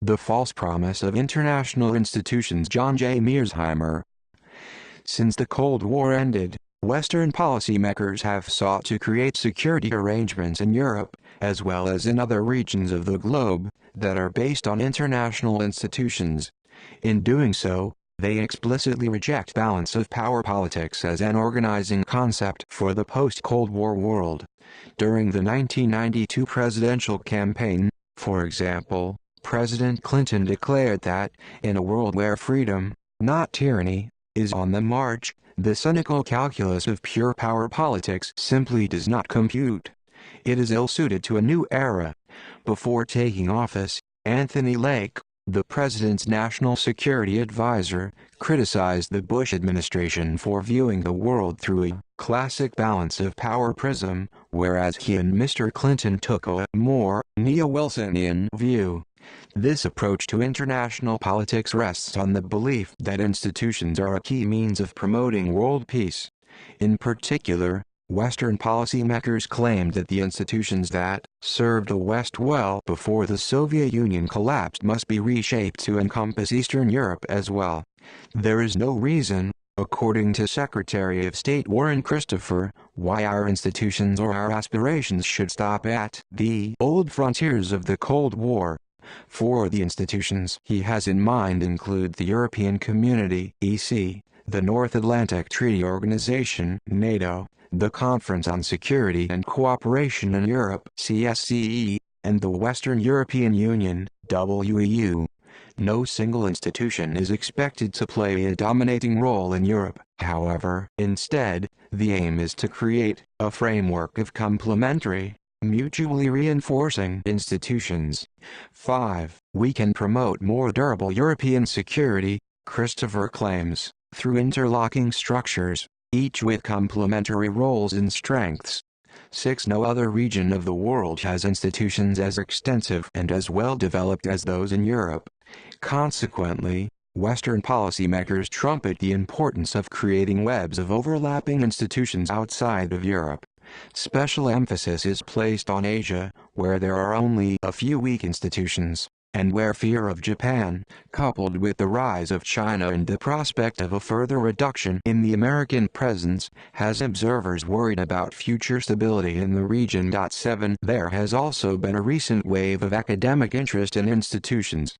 The False Promise of International Institutions. John J. Mearsheimer. Since the Cold War ended, Western policymakers have sought to create security arrangements in Europe, as well as in other regions of the globe, that are based on international institutions. In doing so, they explicitly reject balance of power politics as an organizing concept for the post-Cold War world. During the 1992 presidential campaign, for example, President Clinton declared that, in a world where freedom, not tyranny, is on the march, the cynical calculus of pure power politics simply does not compute. It is ill-suited to a new era. Before taking office, Anthony Lake, the president's national security advisor, criticized the Bush administration for viewing the world through a classic balance of power prism, whereas he and Mr. Clinton took a more neo-Wilsonian view. This approach to international politics rests on the belief that institutions are a key means of promoting world peace. In particular, Western policymakers claimed that the institutions that served the West well before the Soviet Union collapsed must be reshaped to encompass Eastern Europe as well. There is no reason, according to Secretary of State Warren Christopher, why our institutions or our aspirations should stop at the old frontiers of the Cold War. For the institutions he has in mind include the European Community (EC), the North Atlantic Treaty Organization (NATO), the Conference on Security and Cooperation in Europe (CSCE), and the Western European Union (WEU). No single institution is expected to play a dominating role in Europe, however. Instead, the aim is to create a framework of complementary, mutually reinforcing institutions. 5. We can promote more durable European security, Christopher claims, through interlocking structures, each with complementary roles and strengths. 6. No other region of the world has institutions as extensive and as well developed as those in Europe. Consequently, Western policymakers trumpet the importance of creating webs of overlapping institutions outside of Europe. Special emphasis is placed on Asia, where there are only a few weak institutions, and where fear of Japan, coupled with the rise of China and the prospect of a further reduction in the American presence, has observers worried about future stability in the region. 7. There has also been a recent wave of academic interest in institutions.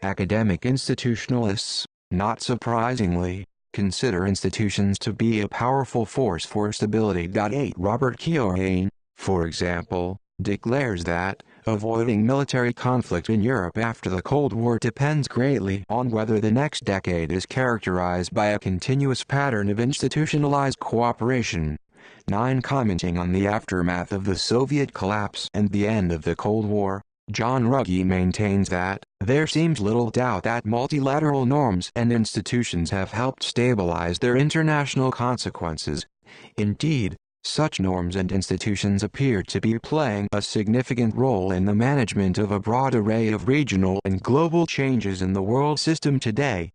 Academic institutionalists, not surprisingly, consider institutions to be a powerful force for stability. 8. Robert Keohane, for example, declares that avoiding military conflict in Europe after the Cold War depends greatly on whether the next decade is characterized by a continuous pattern of institutionalized cooperation. 9. Commenting on the aftermath of the Soviet collapse and the end of the Cold War, John Ruggie maintains that there seems little doubt that multilateral norms and institutions have helped stabilize their international consequences. Indeed, such norms and institutions appear to be playing a significant role in the management of a broad array of regional and global changes in the world system today.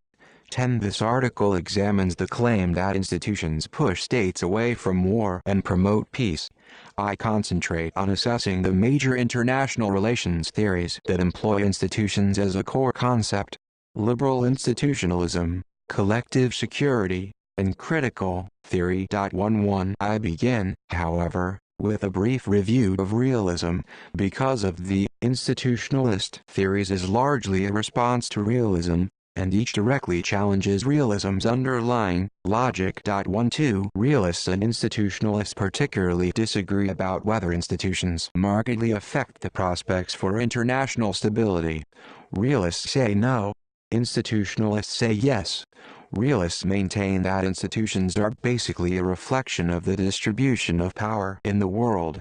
10. This article examines the claim that institutions push states away from war and promote peace. I concentrate on assessing the major international relations theories that employ institutions as a core concept: liberal institutionalism, collective security, and critical theory. 11. I begin, however, with a brief review of realism, because of the institutionalist theories is largely a response to realism, and each directly challenges realism's underlying logic. 12. Realists and institutionalists particularly disagree about whether institutions markedly affect the prospects for international stability. Realists say no. Institutionalists say yes. Realists maintain that institutions are basically a reflection of the distribution of power in the world.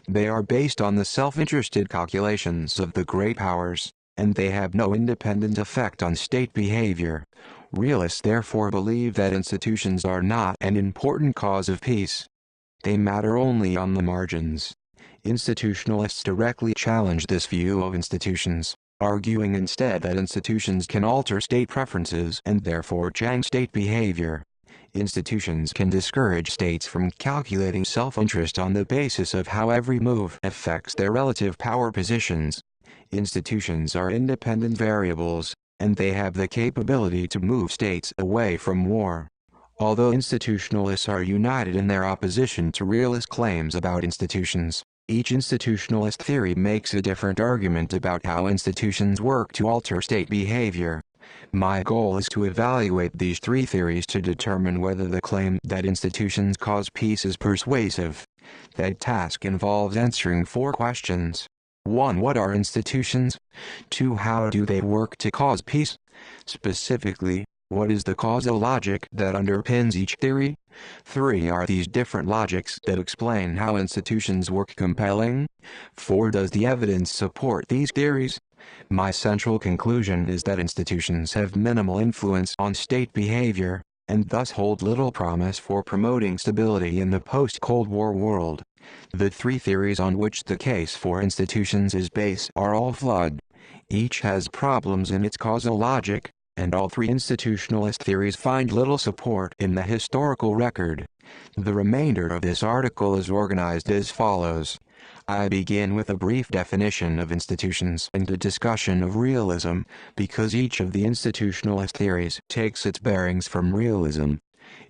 They are based on the self-interested calculations of the great powers, and they have no independent effect on state behavior. Realists therefore believe that institutions are not an important cause of peace. They matter only on the margins. Institutionalists directly challenge this view of institutions, arguing instead that institutions can alter state preferences and therefore change state behavior. Institutions can discourage states from calculating self-interest on the basis of how every move affects their relative power positions. Institutions are independent variables, and they have the capability to move states away from war. Although institutionalists are united in their opposition to realist claims about institutions, each institutionalist theory makes a different argument about how institutions work to alter state behavior. My goal is to evaluate these three theories to determine whether the claim that institutions cause peace is persuasive. That task involves answering four questions. 1. What are institutions? 2. How do they work to cause peace? Specifically, what is the causal logic that underpins each theory? 3. Are these different logics that explain how institutions work compelling? 4. Does the evidence support these theories? My central conclusion is that institutions have minimal influence on state behavior, and thus hold little promise for promoting stability in the post-Cold War world. The three theories on which the case for institutions is based are all flawed. Each has problems in its causal logic, and all three institutionalist theories find little support in the historical record. The remainder of this article is organized as follows. I begin with a brief definition of institutions and a discussion of realism, because each of the institutionalist theories takes its bearings from realism.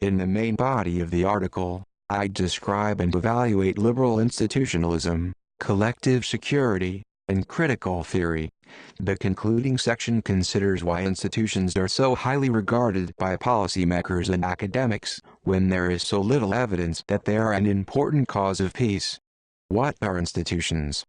In the main body of the article, I describe and evaluate liberal institutionalism, collective security, and critical theory. The concluding section considers why institutions are so highly regarded by policymakers and academics, when there is so little evidence that they are an important cause of peace. What are institutions?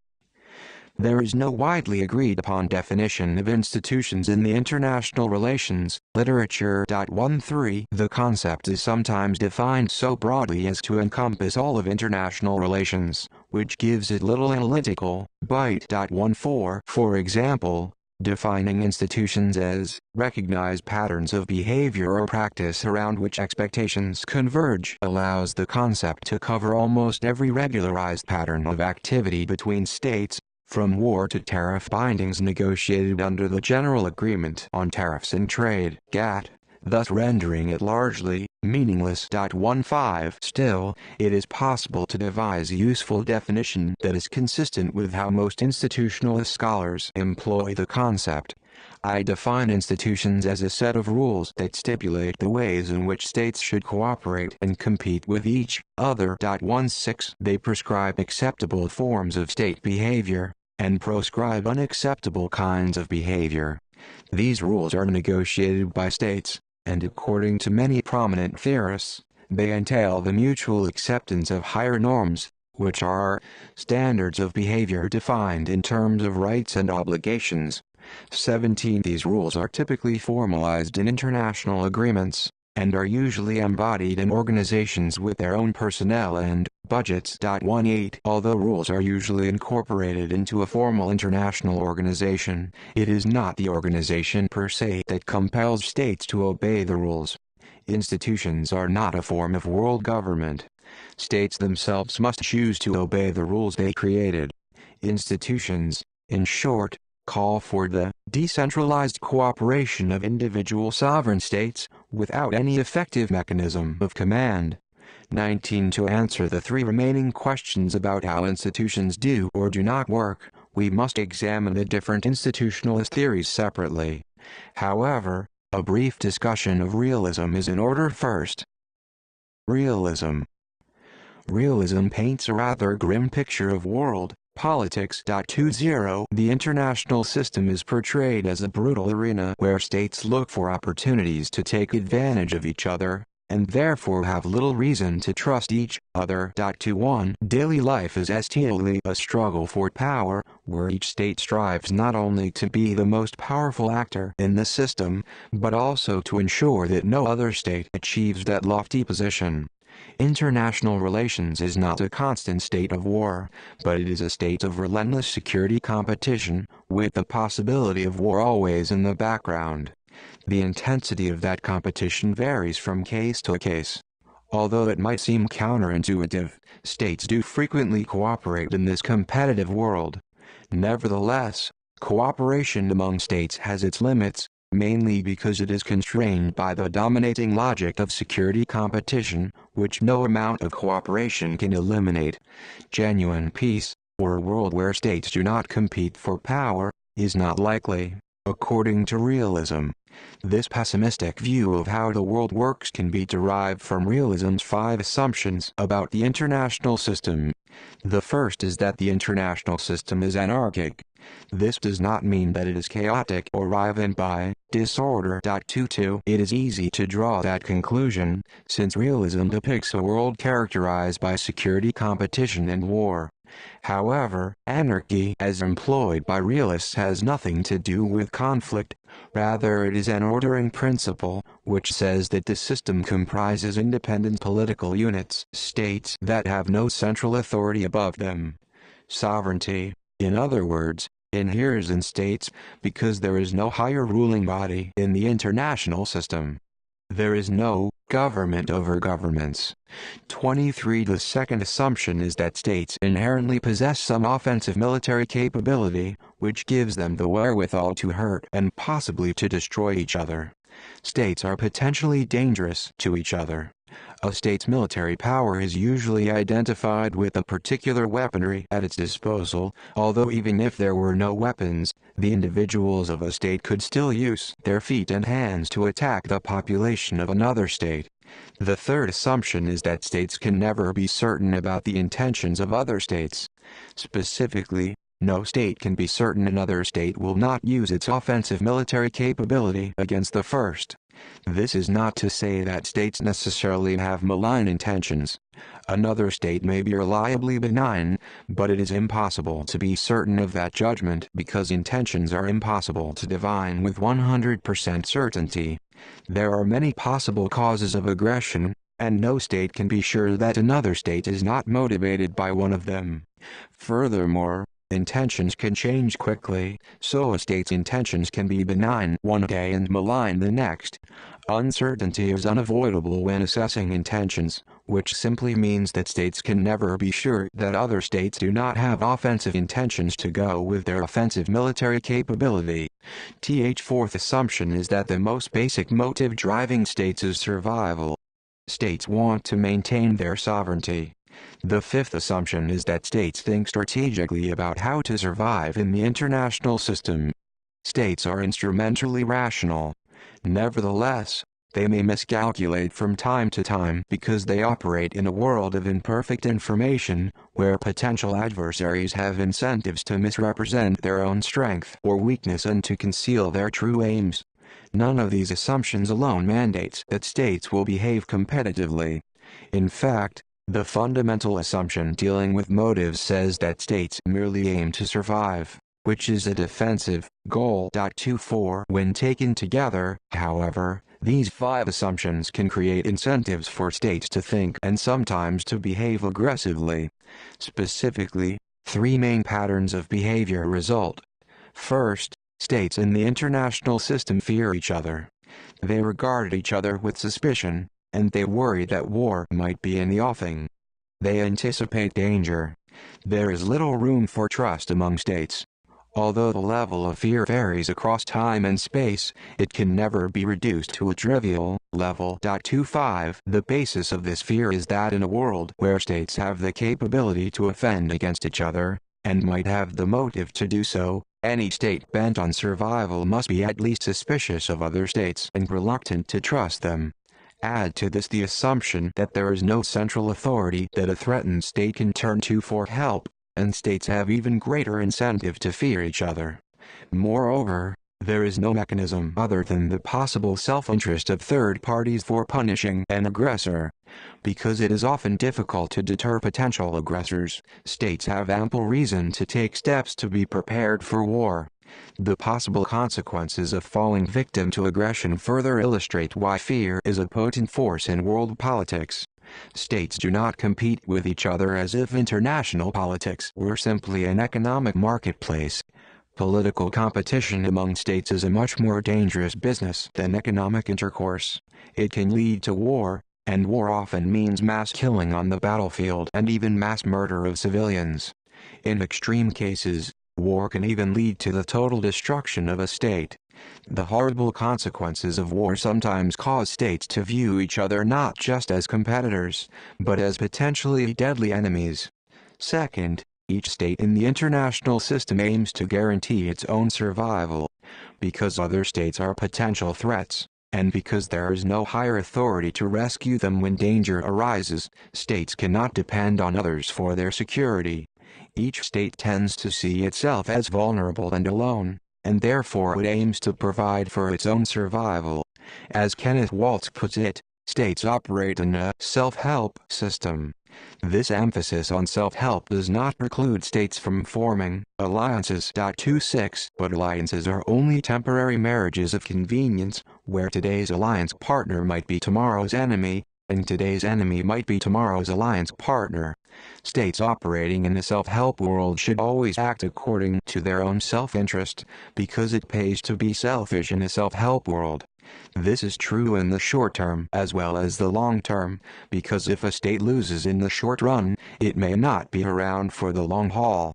There is no widely agreed upon definition of institutions in the international relations literature. 13. The concept is sometimes defined so broadly as to encompass all of international relations, which gives it little analytical bite. 14. For example, defining institutions as recognized patterns of behavior or practice around which expectations converge allows the concept to cover almost every regularized pattern of activity between states, from war to tariff bindings negotiated under the General Agreement on Tariffs and Trade (GATT), thus rendering it largely meaningless. 15. Still, it is possible to devise a useful definition that is consistent with how most institutionalist scholars employ the concept. I define institutions as a set of rules that stipulate the ways in which states should cooperate and compete with each other. 16. They prescribe acceptable forms of state behavior, and proscribe unacceptable kinds of behavior. These rules are negotiated by states, and according to many prominent theorists, they entail the mutual acceptance of higher norms, which are standards of behavior defined in terms of rights and obligations. 17. These rules are typically formalized in international agreements, and are usually embodied in organizations with their own personnel and budgets. 18. Although rules are usually incorporated into a formal international organization, it is not the organization per se that compels states to obey the rules. Institutions are not a form of world government. States themselves must choose to obey the rules they created. Institutions, in short, call for the decentralized cooperation of individual sovereign states, without any effective mechanism of command. 19. To answer the three remaining questions about how institutions do or do not work, we must examine the different institutionalist theories separately. However, a brief discussion of realism is in order first. Realism. Realism paints a rather grim picture of world politics. 20. The international system is portrayed as a brutal arena where states look for opportunities to take advantage of each other, and therefore have little reason to trust each other. 21. Daily life is still a struggle for power, where each state strives not only to be the most powerful actor in the system, but also to ensure that no other state achieves that lofty position. International relations is not a constant state of war, but it is a state of relentless security competition, with the possibility of war always in the background. The intensity of that competition varies from case to case. Although it might seem counterintuitive, states do frequently cooperate in this competitive world. Nevertheless, cooperation among states has its limits, mainly because it is constrained by the dominating logic of security competition, which no amount of cooperation can eliminate. Genuine peace, or a world where states do not compete for power, is not likely, according to realism. This pessimistic view of how the world works can be derived from realism's 5 assumptions about the international system. The first is that the international system is anarchic. This does not mean that it is chaotic or riven by disorder. 22. It is easy to draw that conclusion, since realism depicts a world characterized by security, competition, and war. However, anarchy as employed by realists has nothing to do with conflict. Rather, it is an ordering principle, which says that the system comprises independent political units, states that have no central authority above them. Sovereignty, in other words, inheres in states, because there is no higher ruling body in the international system. There is no government over governments. 23. The second assumption is that states inherently possess some offensive military capability, which gives them the wherewithal to hurt and possibly to destroy each other. States are potentially dangerous to each other. A state's military power is usually identified with a particular weaponry at its disposal, although even if there were no weapons, the individuals of a state could still use their feet and hands to attack the population of another state. The third assumption is that states can never be certain about the intentions of other states. Specifically, no state can be certain another state will not use its offensive military capability against the first. This is not to say that states necessarily have malign intentions. Another state may be reliably benign, but it is impossible to be certain of that judgment because intentions are impossible to divine with 100% certainty. There are many possible causes of aggression, and no state can be sure that another state is not motivated by one of them. Furthermore, intentions can change quickly, so a state's intentions can be benign one day and malign the next. Uncertainty is unavoidable when assessing intentions, which simply means that states can never be sure that other states do not have offensive intentions to go with their offensive military capability. Fourth assumption is that the most basic motive driving states is survival. States want to maintain their sovereignty. The fifth assumption is that states think strategically about how to survive in the international system. States are instrumentally rational. Nevertheless, they may miscalculate from time to time because they operate in a world of imperfect information, where potential adversaries have incentives to misrepresent their own strength or weakness and to conceal their true aims. None of these assumptions alone mandates that states will behave competitively. In fact, the fundamental assumption dealing with motives says that states merely aim to survive, which is a defensive goal. 24. When taken together, however, these 5 assumptions can create incentives for states to think and sometimes to behave aggressively. Specifically, 3 main patterns of behavior result. First, states in the international system fear each other. They regard each other with suspicion, and they worry that war might be in the offing. They anticipate danger. There is little room for trust among states. Although the level of fear varies across time and space, it can never be reduced to a trivial level. 25. The basis of this fear is that in a world where states have the capability to offend against each other, and might have the motive to do so, any state bent on survival must be at least suspicious of other states and reluctant to trust them. Add to this the assumption that there is no central authority that a threatened state can turn to for help, and states have even greater incentive to fear each other. Moreover, there is no mechanism other than the possible self-interest of third parties for punishing an aggressor. Because it is often difficult to deter potential aggressors, states have ample reason to take steps to be prepared for war. The possible consequences of falling victim to aggression further illustrate why fear is a potent force in world politics. States do not compete with each other as if international politics were simply an economic marketplace. Political competition among states is a much more dangerous business than economic intercourse. It can lead to war, and war often means mass killing on the battlefield and even mass murder of civilians. In extreme cases, war can even lead to the total destruction of a state. The horrible consequences of war sometimes cause states to view each other not just as competitors, but as potentially deadly enemies. Second, Each state in the international system aims to guarantee its own survival, because other states are potential threats, and because there is no higher authority to rescue them when danger arises. States cannot depend on others for their security. Each state tends to see itself as vulnerable and alone, and therefore it aims to provide for its own survival. As Kenneth Waltz puts it, states operate in a self-help system. This emphasis on self-help does not preclude states from forming alliances. 26 But alliances are only temporary marriages of convenience, where today's alliance partner might be tomorrow's enemy, and today's enemy might be tomorrow's alliance partner. States operating in the self-help world should always act according to their own self-interest, because it pays to be selfish in a self-help world. This is true in the short term as well as the long term, because if a state loses in the short run, it may not be around for the long haul.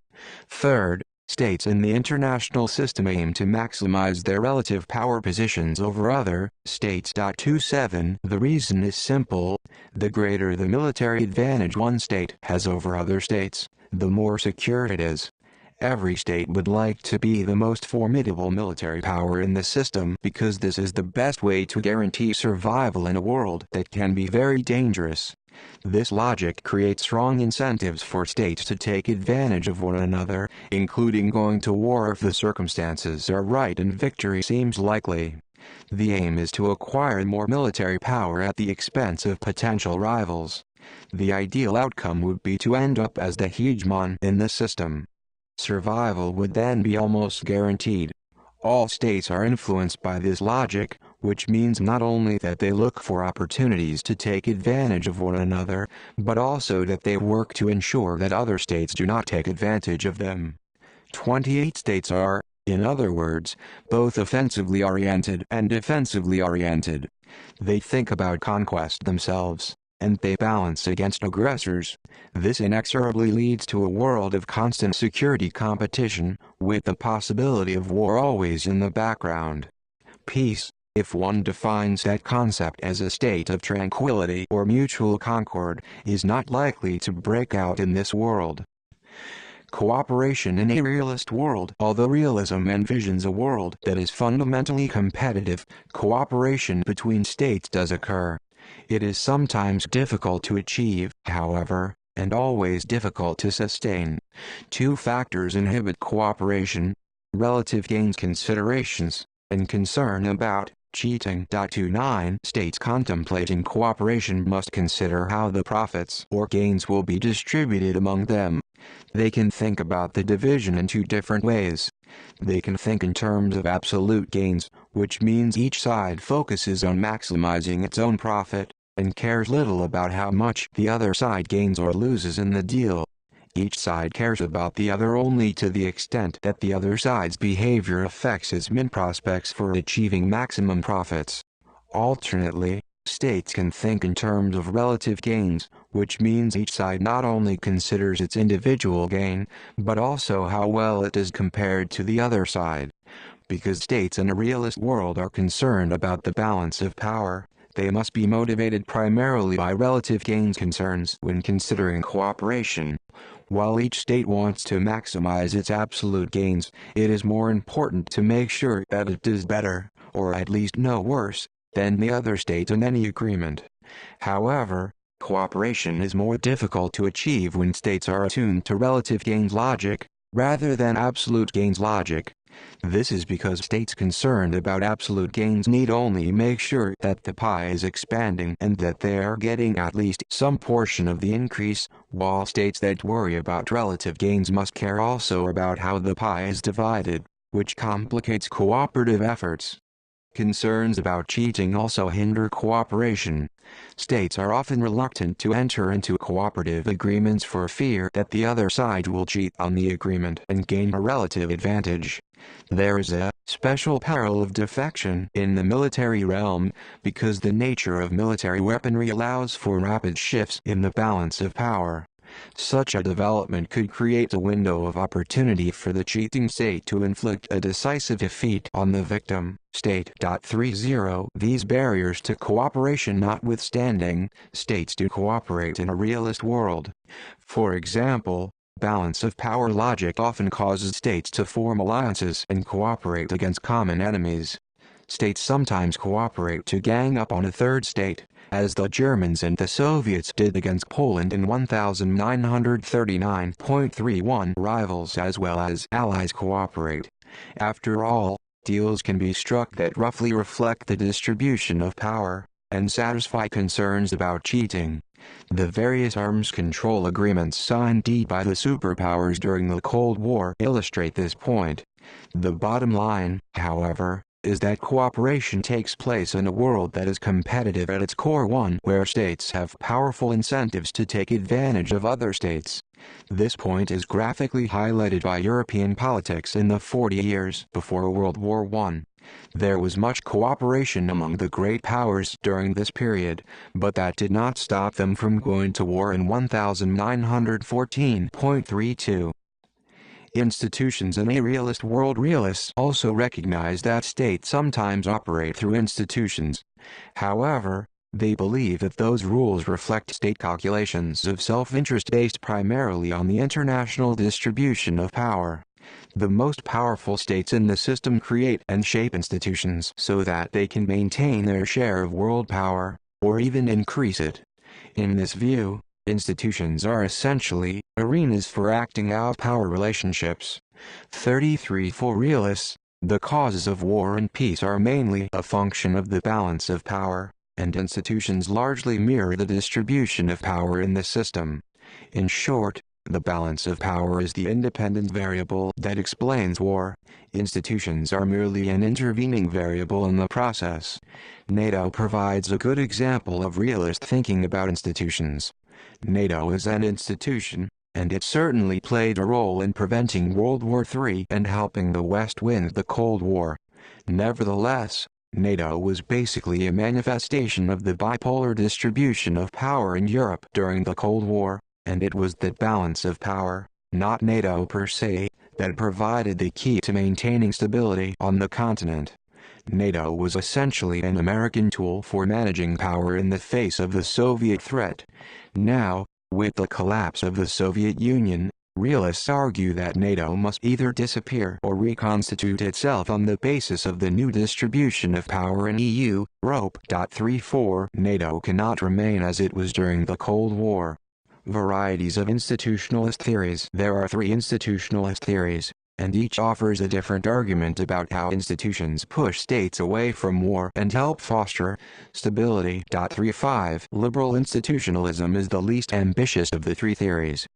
Third, states in the international system aim to maximize their relative power positions over other states. 27 The reason is simple: the greater the military advantage one state has over other states, the more secure it is. Every state would like to be the most formidable military power in the system because this is the best way to guarantee survival in a world that can be very dangerous. This logic creates strong incentives for states to take advantage of one another, including going to war if the circumstances are right and victory seems likely. The aim is to acquire more military power at the expense of potential rivals. The ideal outcome would be to end up as the hegemon in the system. Survival would then be almost guaranteed. All states are influenced by this logic, which means not only that they look for opportunities to take advantage of one another, but also that they work to ensure that other states do not take advantage of them. 28 states are, in other words, both offensively oriented and defensively oriented. They think about conquest themselves, and they balance against aggressors. This inexorably leads to a world of constant security competition, with the possibility of war always in the background. Peace, if one defines that concept as a state of tranquility or mutual concord, is not likely to break out in this world. Cooperation in a realist world. Although realism envisions a world that is fundamentally competitive, cooperation between states does occur. It is sometimes difficult to achieve, however, and always difficult to sustain. Two factors inhibit cooperation: relative gains considerations, and concern about cheating. 29 States contemplating cooperation must consider how the profits or gains will be distributed among them. They can think about the division in two different ways. They can think in terms of absolute gains, which means each side focuses on maximizing its own profit, and cares little about how much the other side gains or loses in the deal. Each side cares about the other only to the extent that the other side's behavior affects its prospects for achieving maximum profits. Alternately, states can think in terms of relative gains, which means each side not only considers its individual gain, but also how well it is compared to the other side. Because states in a realist world are concerned about the balance of power, they must be motivated primarily by relative gains concerns when considering cooperation. While each state wants to maximize its absolute gains, it is more important to make sure that it does better, or at least no worse, than the other states in any agreement. However, cooperation is more difficult to achieve when states are attuned to relative gains logic, rather than absolute gains logic. This is because states concerned about absolute gains need only make sure that the pie is expanding and that they are getting at least some portion of the increase, while states that worry about relative gains must care also about how the pie is divided, which complicates cooperative efforts. Concerns about cheating also hinder cooperation. States are often reluctant to enter into cooperative agreements for fear that the other side will cheat on the agreement and gain a relative advantage. There is a special peril of defection in the military realm, because the nature of military weaponry allows for rapid shifts in the balance of power. Such a development could create a window of opportunity for the cheating state to inflict a decisive defeat on the victim state. 30 These barriers to cooperation notwithstanding, states do cooperate in a realist world. For example, Balance of power logic often causes states to form alliances and cooperate against common enemies. States sometimes cooperate to gang up on a third state, as the Germans and the Soviets did against Poland in 1939.31. Rivals as well as allies cooperate. After all, deals can be struck that roughly reflect the distribution of power, and satisfy concerns about cheating. The various arms control agreements signed by the superpowers during the Cold War illustrate this point. The bottom line, however, is that cooperation takes place in a world that is competitive at its core, one where states have powerful incentives to take advantage of other states. This point is graphically highlighted by European politics in the 40 years before World War I. There was much cooperation among the great powers during this period, but that did not stop them from going to war in 1914.32. Institutions. In a realist world, realists also recognize that states sometimes operate through institutions. However, they believe that those rules reflect state calculations of self-interest based primarily on the international distribution of power. The most powerful states in the system create and shape institutions so that they can maintain their share of world power, or even increase it. In this view, institutions are essentially arenas for acting out power relationships. 33. For realists, the causes of war and peace are mainly a function of the balance of power, and institutions largely mirror the distribution of power in the system. In short, the balance of power is the independent variable that explains war. Institutions are merely an intervening variable in the process. NATO provides a good example of realist thinking about institutions. NATO is an institution, and it certainly played a role in preventing World War III and helping the West win the Cold War. Nevertheless, NATO was basically a manifestation of the bipolar distribution of power in Europe during the Cold War, and it was that balance of power, not NATO per se, that provided the key to maintaining stability on the continent. NATO was essentially an American tool for managing power in the face of the Soviet threat. Now, with the collapse of the Soviet Union, realists argue that NATO must either disappear or reconstitute itself on the basis of the new distribution of power in EU, Rope. 34. NATO cannot remain as it was during the Cold War. Varieties of institutionalist theories. There are 3 institutionalist theories, and each offers a different argument about how institutions push states away from war and help foster stability. 35. Liberal institutionalism is the least ambitious of the 3 theories.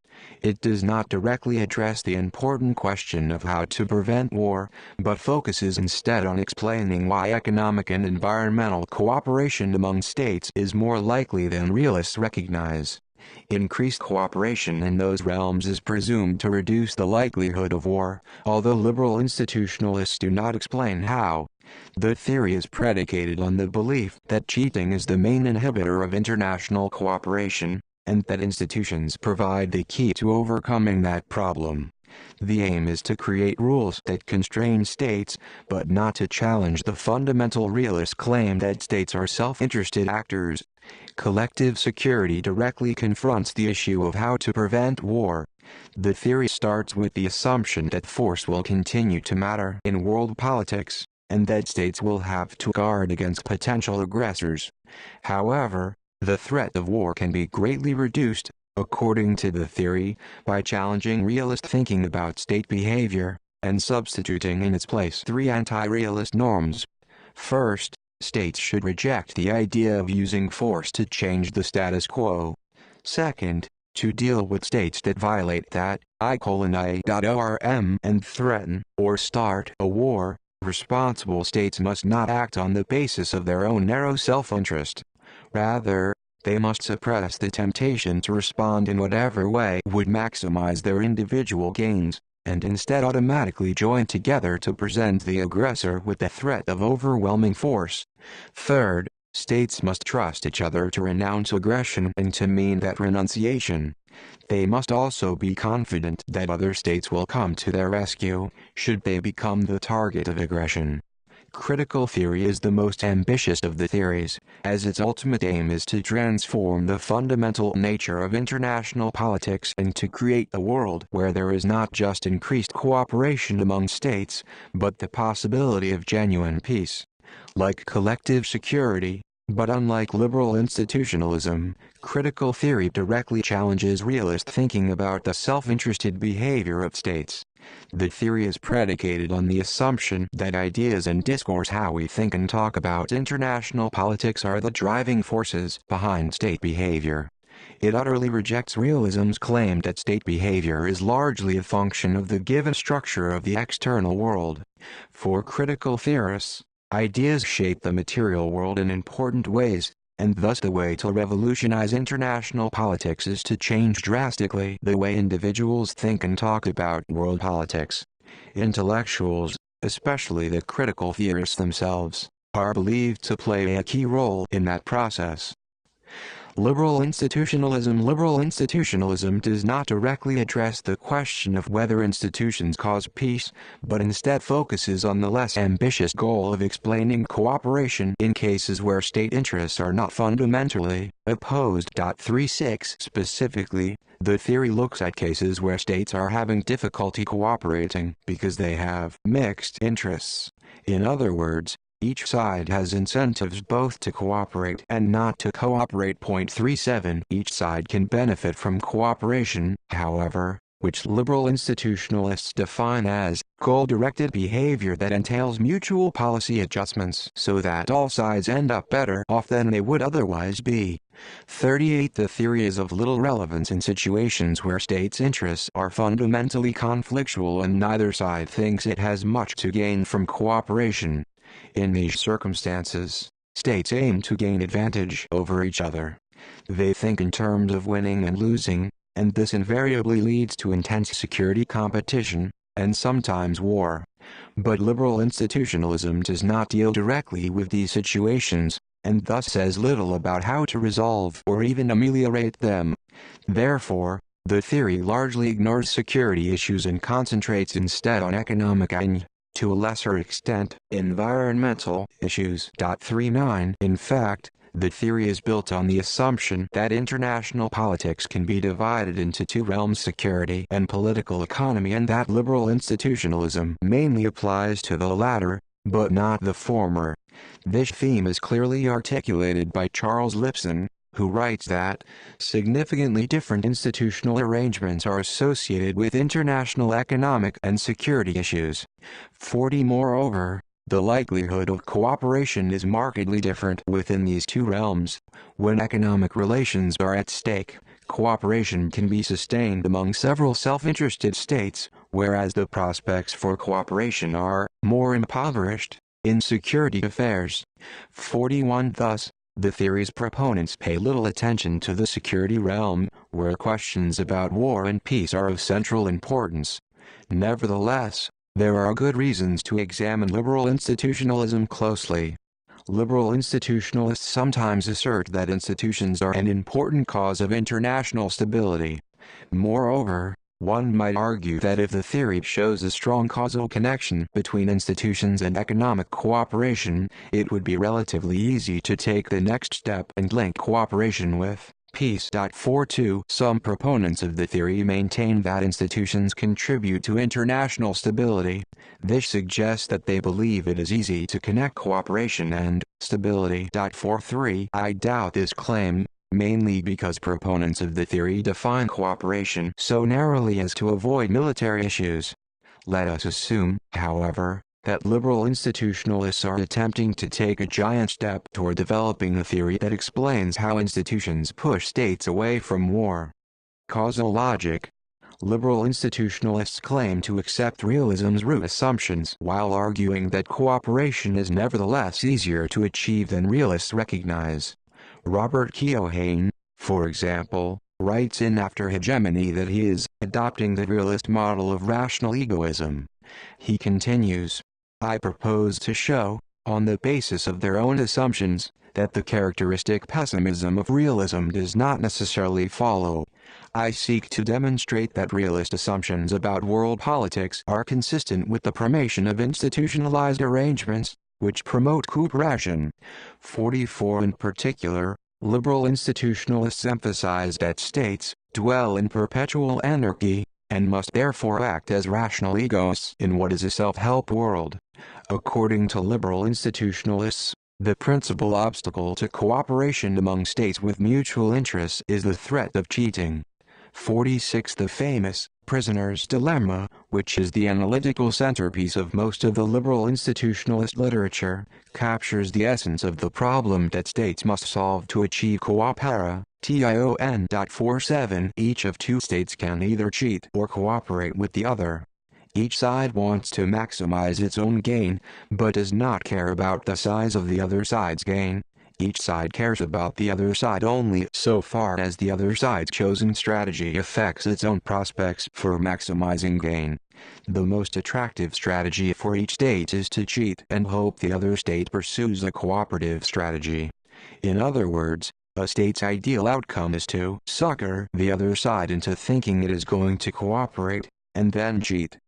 It does not directly address the important question of how to prevent war, but focuses instead on explaining why economic and environmental cooperation among states is more likely than realists recognize. Increased cooperation in those realms is presumed to reduce the likelihood of war, although liberal institutionalists do not explain how. The theory is predicated on the belief that cheating is the main inhibitor of international cooperation, and that institutions provide the key to overcoming that problem. The aim is to create rules that constrain states, but not to challenge the fundamental realist claim that states are self-interested actors. Collective security directly confronts the issue of how to prevent war. The theory starts with the assumption that force will continue to matter in world politics, and that states will have to guard against potential aggressors. However, the threat of war can be greatly reduced, according to the theory, by challenging realist thinking about state behavior, and substituting in its place 3 anti-realist norms. First, states should reject the idea of using force to change the status quo. Second, to deal with states that violate that I:1 and threaten or start a war, responsible states must not act on the basis of their own narrow self-interest. Rather, they must suppress the temptation to respond in whatever way would maximize their individual gains, and instead automatically join together to present the aggressor with the threat of overwhelming force. Third, states must trust each other to renounce aggression and to mean that renunciation. They must also be confident that other states will come to their rescue, should they become the target of aggression. Critical theory is the most ambitious of the theories, as its ultimate aim is to transform the fundamental nature of international politics and to create a world where there is not just increased cooperation among states, but the possibility of genuine peace. Like collective security, but unlike liberal institutionalism, critical theory directly challenges realist thinking about the self-interested behavior of states. The theory is predicated on the assumption that ideas and discourse, how we think and talk about international politics, are the driving forces behind state behavior. It utterly rejects realism's claim that state behavior is largely a function of the given structure of the external world. For critical theorists, ideas shape the material world in important ways, and thus the way to revolutionize international politics is to change drastically the way individuals think and talk about world politics. Intellectuals, especially the critical theorists themselves, are believed to play a key role in that process. Liberal institutionalism does not directly address the question of whether institutions cause peace, but instead focuses on the less ambitious goal of explaining cooperation in cases where state interests are not fundamentally opposed. 36 Specifically, the theory looks at cases where states are having difficulty cooperating because they have mixed interests. In other words, each side has incentives both to cooperate and not to cooperate. 37 Each side can benefit from cooperation, however, which liberal institutionalists define as goal-directed behavior that entails mutual policy adjustments so that all sides end up better off than they would otherwise be. 38 The theory is of little relevance in situations where states' interests are fundamentally conflictual and neither side thinks it has much to gain from cooperation. In these circumstances, states aim to gain advantage over each other. They think in terms of winning and losing, and this invariably leads to intense security competition, and sometimes war. But liberal institutionalism does not deal directly with these situations, and thus says little about how to resolve or even ameliorate them. Therefore, the theory largely ignores security issues and concentrates instead on economic and, to a lesser extent, environmental issues. 39 In fact, the theory is built on the assumption that international politics can be divided into two realms, security and political economy, and that liberal institutionalism mainly applies to the latter, but not the former. This theme is clearly articulated by Charles Lipson, who writes that significantly different institutional arrangements are associated with international economic and security issues. 40 Moreover, the likelihood of cooperation is markedly different within these two realms. When economic relations are at stake, cooperation can be sustained among several self-interested states, whereas the prospects for cooperation are more impoverished in security affairs. 41 Thus, the theory's proponents pay little attention to the security realm, where questions about war and peace are of central importance. Nevertheless, there are good reasons to examine liberal institutionalism closely. Liberal institutionalists sometimes assert that institutions are an important cause of international stability. Moreover, one might argue that if the theory shows a strong causal connection between institutions and economic cooperation, it would be relatively easy to take the next step and link cooperation with peace. 42 Some proponents of the theory maintain that institutions contribute to international stability. This suggests that they believe it is easy to connect cooperation and stability. 43 I doubt this claim, mainly because proponents of the theory define cooperation so narrowly as to avoid military issues. Let us assume, however, that liberal institutionalists are attempting to take a giant step toward developing a theory that explains how institutions push states away from war. Causal logic. Liberal institutionalists claim to accept realism's root assumptions while arguing that cooperation is nevertheless easier to achieve than realists recognize. Robert Keohane, for example, writes in After Hegemony that he is adopting the realist model of rational egoism. He continues, I propose to show, on the basis of their own assumptions, that the characteristic pessimism of realism does not necessarily follow. I seek to demonstrate that realist assumptions about world politics are consistent with the formation of institutionalized arrangements, which promote cooperation. 44. In particular, liberal institutionalists emphasize that states dwell in perpetual anarchy, and must therefore act as rational egoists in what is a self-help world. According to liberal institutionalists, the principal obstacle to cooperation among states with mutual interests is the threat of cheating. 46. The famous prisoner's dilemma, which is the analytical centerpiece of most of the liberal institutionalist literature, captures the essence of the problem that states must solve to achieve coopera. 47. Each of two states can either cheat or cooperate with the other. Each side wants to maximize its own gain, but does not care about the size of the other side's gain. Each side cares about the other side only so far as the other side's chosen strategy affects its own prospects for maximizing gain. The most attractive strategy for each state is to cheat and hope the other state pursues a cooperative strategy. In other words, a state's ideal outcome is to sucker the other side into thinking it is going to cooperate, and then cheat.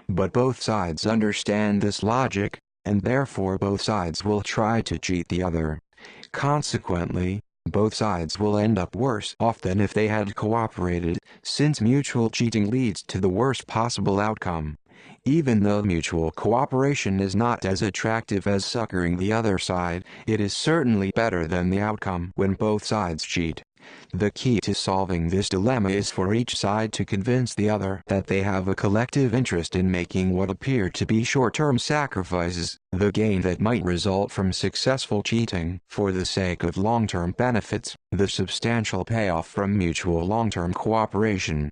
But both sides understand this logic, and therefore both sides will try to cheat the other. Consequently, both sides will end up worse off than if they had cooperated, since mutual cheating leads to the worst possible outcome. Even though mutual cooperation is not as attractive as suckering the other side, it is certainly better than the outcome when both sides cheat. The key to solving this dilemma is for each side to convince the other that they have a collective interest in making what appear to be short-term sacrifices, the gain that might result from successful cheating, for the sake of long-term benefits, the substantial payoff from mutual long-term cooperation.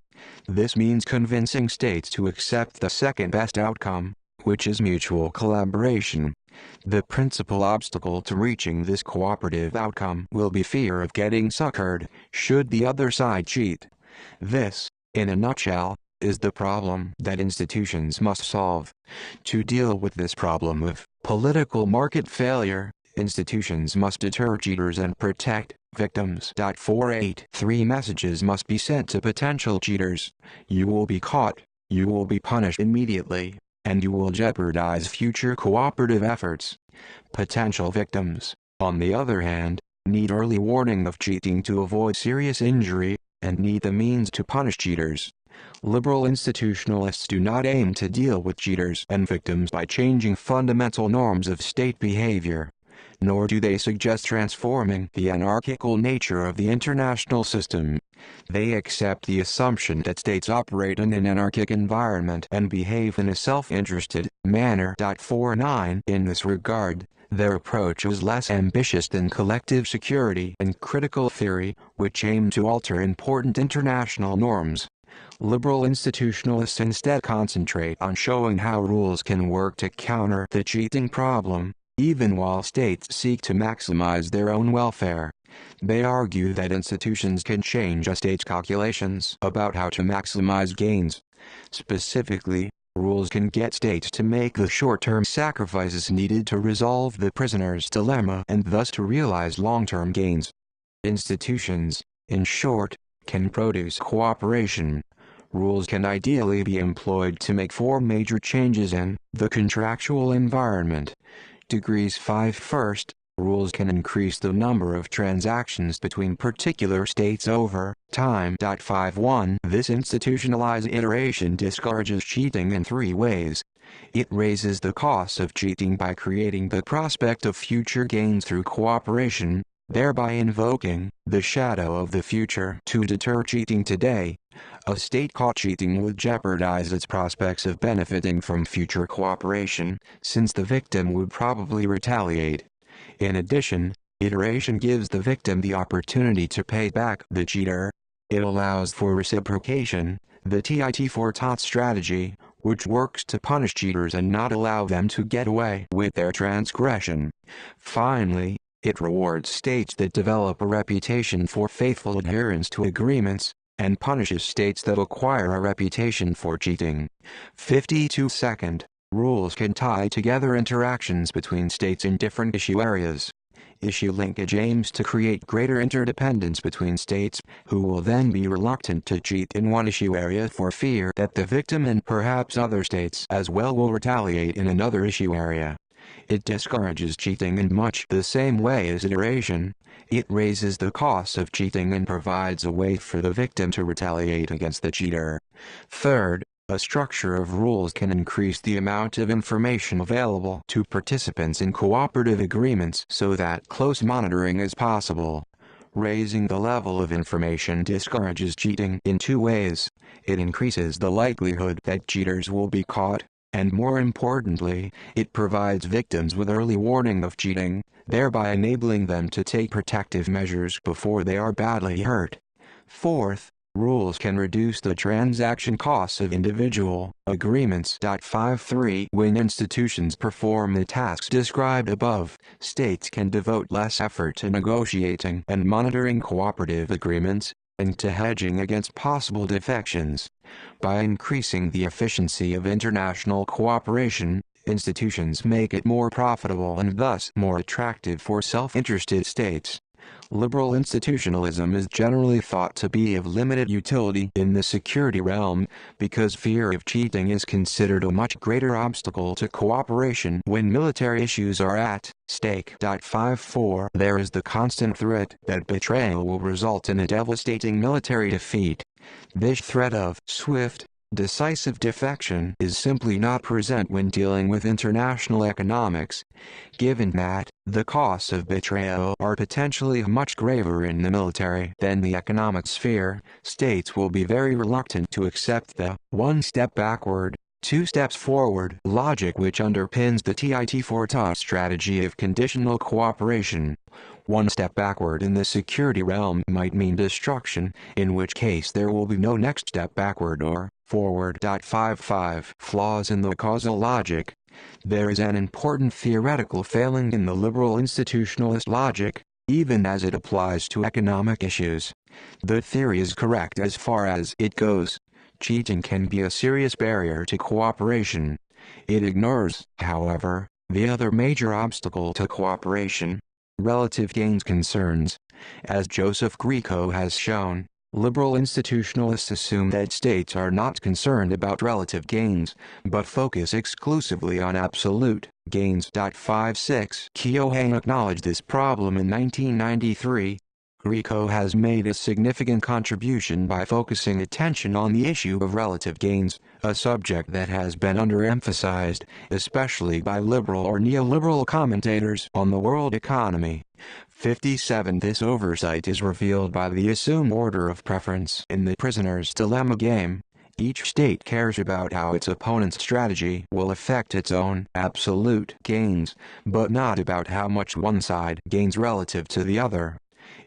This means convincing states to accept the second-best outcome, which is mutual collaboration. The principal obstacle to reaching this cooperative outcome will be fear of getting suckered, should the other side cheat. This, in a nutshell, is the problem that institutions must solve. To deal with this problem of political market failure, institutions must deter cheaters and protect victims. 48. 3 messages must be sent to potential cheaters. You will be caught, you will be punished immediately, and you will jeopardize future cooperative efforts. Potential victims, on the other hand, need early warning of cheating to avoid serious injury, and need the means to punish cheaters. Liberal institutionalists do not aim to deal with cheaters and victims by changing fundamental norms of state behavior, nor do they suggest transforming the anarchical nature of the international system. They accept the assumption that states operate in an anarchic environment and behave in a self-interested manner. 49. In this regard, their approach is less ambitious than collective security and critical theory, which aim to alter important international norms. Liberal institutionalists instead concentrate on showing how rules can work to counter the cheating problem, even while states seek to maximize their own welfare. They argue that institutions can change a state's calculations about how to maximize gains. Specifically, rules can get states to make the short-term sacrifices needed to resolve the prisoner's dilemma and thus to realize long-term gains. Institutions, in short, can produce cooperation. Rules can ideally be employed to make 4 major changes in the contractual environment. Degrees 5. First, rules can increase the number of transactions between particular states over time. 51. This institutionalized iteration discourages cheating in 3 ways. It raises the cost of cheating by creating the prospect of future gains through cooperation, thereby invoking the shadow of the future to deter cheating today. A state caught cheating would jeopardize its prospects of benefiting from future cooperation, since the victim would probably retaliate. In addition, iteration gives the victim the opportunity to pay back the cheater. It allows for reciprocation, the tit-for-tat strategy, which works to punish cheaters and not allow them to get away with their transgression. Finally, it rewards states that develop a reputation for faithful adherence to agreements, and punishes states that acquire a reputation for cheating. 52. Second, rules can tie together interactions between states in different issue areas. Issue linkage aims to create greater interdependence between states, who will then be reluctant to cheat in one issue area for fear that the victim and perhaps other states as well will retaliate in another issue area. It discourages cheating in much the same way as iteration. It raises the cost of cheating and provides a way for the victim to retaliate against the cheater. Third, a structure of rules can increase the amount of information available to participants in cooperative agreements so that close monitoring is possible. Raising the level of information discourages cheating in two ways. It increases the likelihood that cheaters will be caught, and more importantly, it provides victims with early warning of cheating, thereby enabling them to take protective measures before they are badly hurt. Fourth, rules can reduce the transaction costs of individual agreements. 53 When institutions perform the tasks described above, states can devote less effort to negotiating and monitoring cooperative agreements, and to hedging against possible defections. By increasing the efficiency of international cooperation, institutions make it more profitable and thus more attractive for self-interested states. Liberal institutionalism is generally thought to be of limited utility in the security realm, because fear of cheating is considered a much greater obstacle to cooperation when military issues are at stake. 54 There is the constant threat that betrayal will result in a devastating military defeat. This threat of swift, decisive defection is simply not present when dealing with international economics. Given that the costs of betrayal are potentially much graver in the military than the economic sphere, states will be very reluctant to accept the one step backward, two steps forward logic which underpins the tit-for-tat strategy of conditional cooperation. One step backward in the security realm might mean destruction, in which case there will be no next step backward or forward. 55 Flaws in the causal logic. There is an important theoretical failing in the liberal institutionalist logic, even as it applies to economic issues. The theory is correct as far as it goes. Cheating can be a serious barrier to cooperation. It ignores, however, the other major obstacle to cooperation: relative gains concerns. As Joseph Grieco has shown, liberal institutionalists assume that states are not concerned about relative gains, but focus exclusively on absolute gains. 56 Keohane acknowledged this problem in 1993. Grieco has made a significant contribution by focusing attention on the issue of relative gains, a subject that has been underemphasized, especially by liberal or neoliberal commentators on the world economy. 57 This oversight is revealed by the assumed order of preference in the prisoner's dilemma game. Each state cares about how its opponent's strategy will affect its own absolute gains, but not about how much one side gains relative to the other.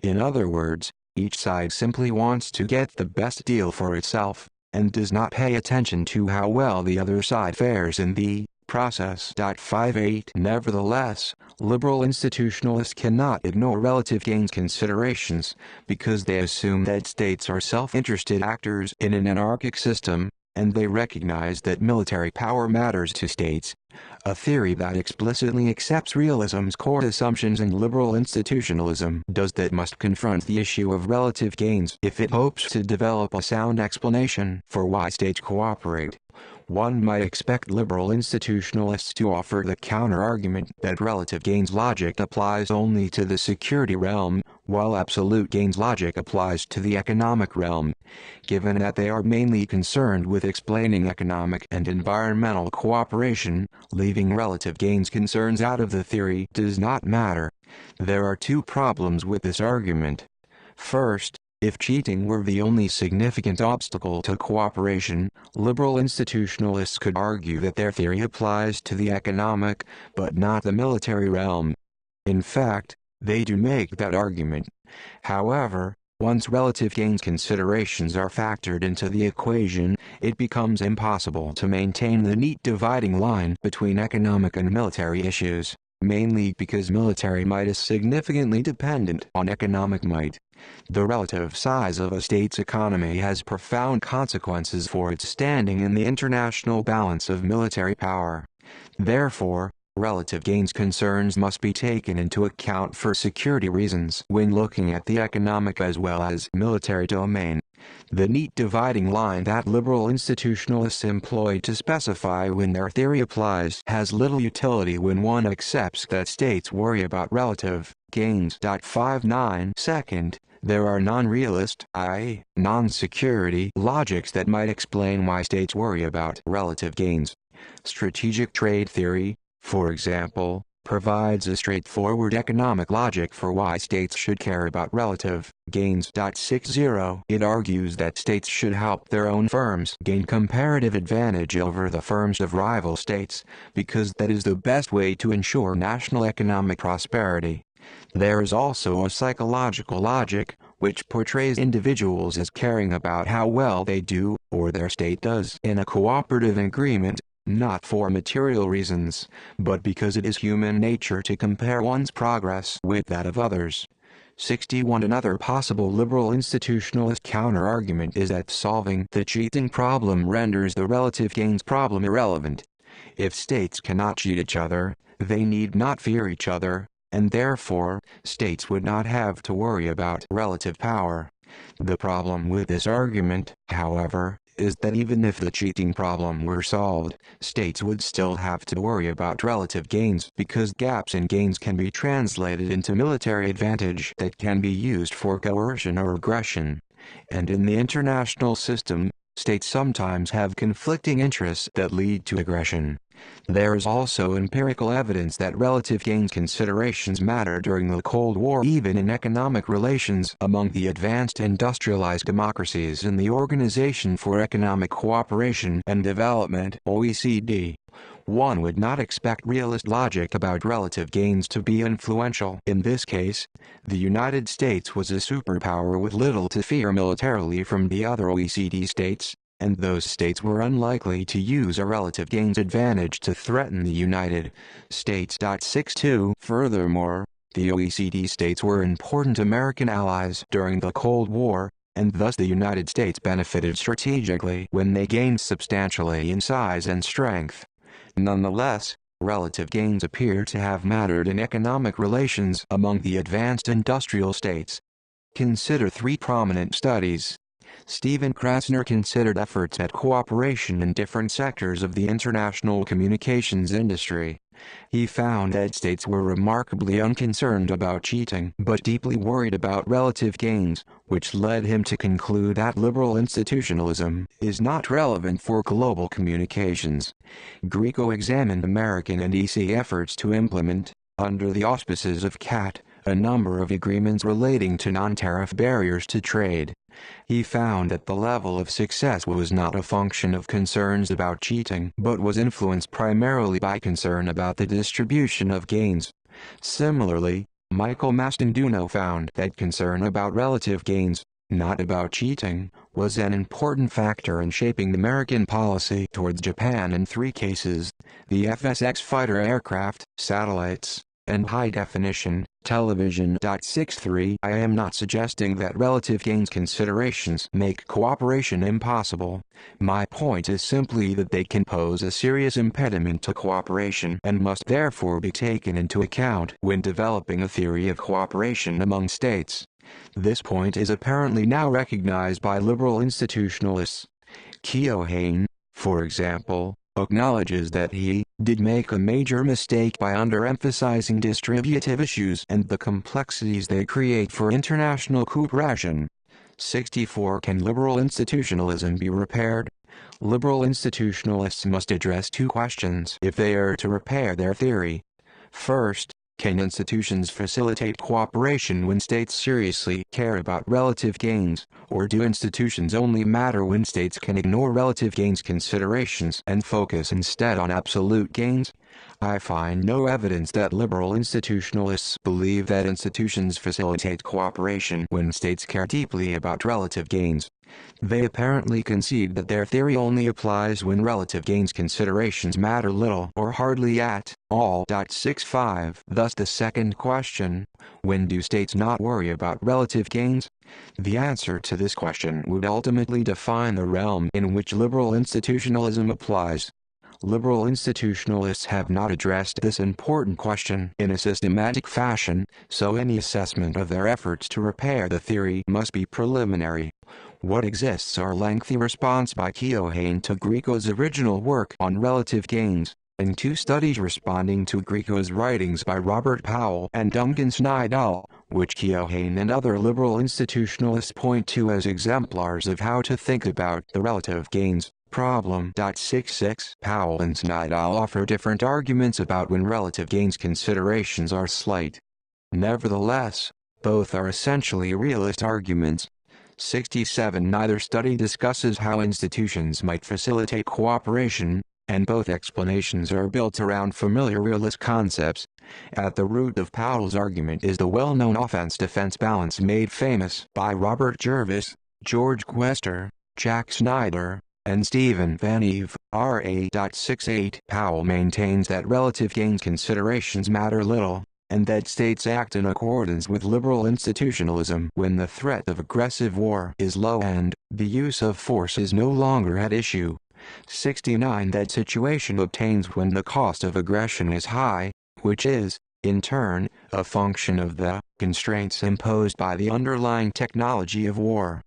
In other words, each side simply wants to get the best deal for itself, and does not pay attention to how well the other side fares in the process. 58 Nevertheless, liberal institutionalists cannot ignore relative gains considerations, because they assume that states are self-interested actors in an anarchic system, and they recognize that military power matters to states. A theory that explicitly accepts realism's core assumptions and liberal institutionalism does that must confront the issue of relative gains if it hopes to develop a sound explanation for why states cooperate. One might expect liberal institutionalists to offer the counter-argument that relative gains logic applies only to the security realm, while absolute gains logic applies to the economic realm. Given that they are mainly concerned with explaining economic and environmental cooperation, leaving relative gains concerns out of the theory does not matter. There are two problems with this argument. First, if cheating were the only significant obstacle to cooperation, liberal institutionalists could argue that their theory applies to the economic, but not the military realm. In fact, they do make that argument. However, once relative gains considerations are factored into the equation, it becomes impossible to maintain the neat dividing line between economic and military issues, mainly because military might is significantly dependent on economic might. The relative size of a state's economy has profound consequences for its standing in the international balance of military power. Therefore, relative gains concerns must be taken into account for security reasons when looking at the economic as well as military domain. The neat dividing line that liberal institutionalists employ to specify when their theory applies has little utility when one accepts that states worry about relative gains. 59 Second, there are non-realist, i.e., non-security logics that might explain why states worry about relative gains. Strategic trade theory, for example, provides a straightforward economic logic for why states should care about relative gains. 60. It argues that states should help their own firms gain comparative advantage over the firms of rival states, because that is the best way to ensure national economic prosperity. There is also a psychological logic, which portrays individuals as caring about how well they do, or their state does, in a cooperative agreement, not for material reasons, but because it is human nature to compare one's progress with that of others. 61. Another possible liberal institutionalist counter-argument is that solving the cheating problem renders the relative gains problem irrelevant. If states cannot cheat each other, they need not fear each other, and therefore, states would not have to worry about relative power. The problem with this argument, however, is that even if the cheating problem were solved, states would still have to worry about relative gains because gaps in gains can be translated into military advantage that can be used for coercion or aggression. And in the international system, states sometimes have conflicting interests that lead to aggression. There is also empirical evidence that relative gains considerations matter during the Cold War, even in economic relations among the advanced industrialized democracies in the Organization for Economic Cooperation and Development (OECD). One would not expect realist logic about relative gains to be influential. In this case, the United States was a superpower with little to fear militarily from the other OECD states, and those states were unlikely to use a relative gains advantage to threaten the United States. 62. Furthermore, the OECD states were important American allies during the Cold War, and thus the United States benefited strategically when they gained substantially in size and strength. Nonetheless, relative gains appear to have mattered in economic relations among the advanced industrial states. Consider three prominent studies. Stephen Krasner considered efforts at cooperation in different sectors of the international communications industry. He found that states were remarkably unconcerned about cheating but deeply worried about relative gains, which led him to conclude that liberal institutionalism is not relevant for global communications. Greco examined American and EC efforts to implement, under the auspices of CAT, a number of agreements relating to non-tariff barriers to trade. He found that the level of success was not a function of concerns about cheating but was influenced primarily by concern about the distribution of gains. Similarly, Michael Mastanduno found that concern about relative gains, not about cheating, was an important factor in shaping American policy towards Japan in three cases: the FSX fighter aircraft, satellites, and high-definition television. 63. I am not suggesting that relative gains considerations make cooperation impossible. My point is simply that they can pose a serious impediment to cooperation and must therefore be taken into account when developing a theory of cooperation among states. This point is apparently now recognized by liberal institutionalists. Keohane, for example, acknowledges that he did make a major mistake by underemphasizing distributive issues and the complexities they create for international cooperation. 64. Can liberal institutionalism be repaired? Liberal institutionalists must address two questions if they are to repair their theory. First, can institutions facilitate cooperation when states seriously care about relative gains, or do institutions only matter when states can ignore relative gains considerations and focus instead on absolute gains? I find no evidence that liberal institutionalists believe that institutions facilitate cooperation when states care deeply about relative gains. They apparently concede that their theory only applies when relative gains considerations matter little or hardly at all. 65. Thus the second question, when do states not worry about relative gains? The answer to this question would ultimately define the realm in which liberal institutionalism applies. Liberal institutionalists have not addressed this important question in a systematic fashion, so any assessment of their efforts to repair the theory must be preliminary. What exists are lengthy response by Keohane to Grieco's original work on relative gains, and two studies responding to Grieco's writings by Robert Powell and Duncan Snydall, which Keohane and other liberal institutionalists point to as exemplars of how to think about the relative gains problem. 66 Powell and Snydall offer different arguments about when relative gains considerations are slight. Nevertheless, both are essentially realist arguments. 67 Neither study discusses how institutions might facilitate cooperation, and both explanations are built around familiar realist concepts. At the root of Powell's argument is the well-known offense-defense balance made famous by Robert Jervis, George Quester, Jack Snyder, and Stephen Van Eve. RA.68 Powell maintains that relative gains considerations matter little, and that states act in accordance with liberal institutionalism when the threat of aggressive war is low and the use of force is no longer at issue. 69 That situation obtains when the cost of aggression is high, which is, in turn, a function of the constraints imposed by the underlying technology of war.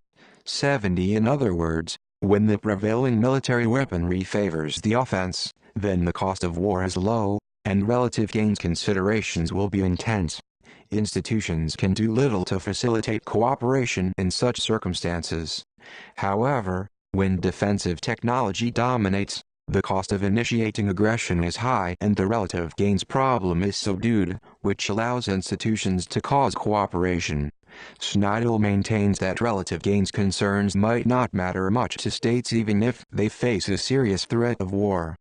70 In other words, when the prevailing military weaponry favors the offense, then the cost of war is low, and relative gains considerations will be intense. Institutions can do little to facilitate cooperation in such circumstances. However, when defensive technology dominates, the cost of initiating aggression is high and the relative gains problem is subdued, which allows institutions to cause cooperation. Snydall maintains that relative gains concerns might not matter much to states even if they face a serious threat of war.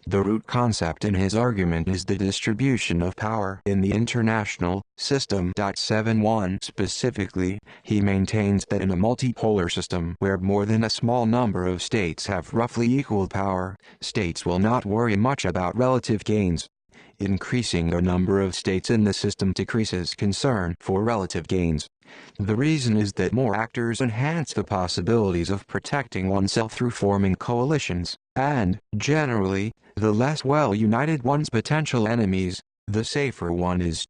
The root concept in his argument is the distribution of power in the international system. 71 Specifically, he maintains that in a multipolar system where more than a small number of states have roughly equal power, states will not worry much about relative gains. Increasing the number of states in the system decreases concern for relative gains. The reason is that more actors enhance the possibilities of protecting oneself through forming coalitions, and, generally, the less well-united one's potential enemies, the safer one is.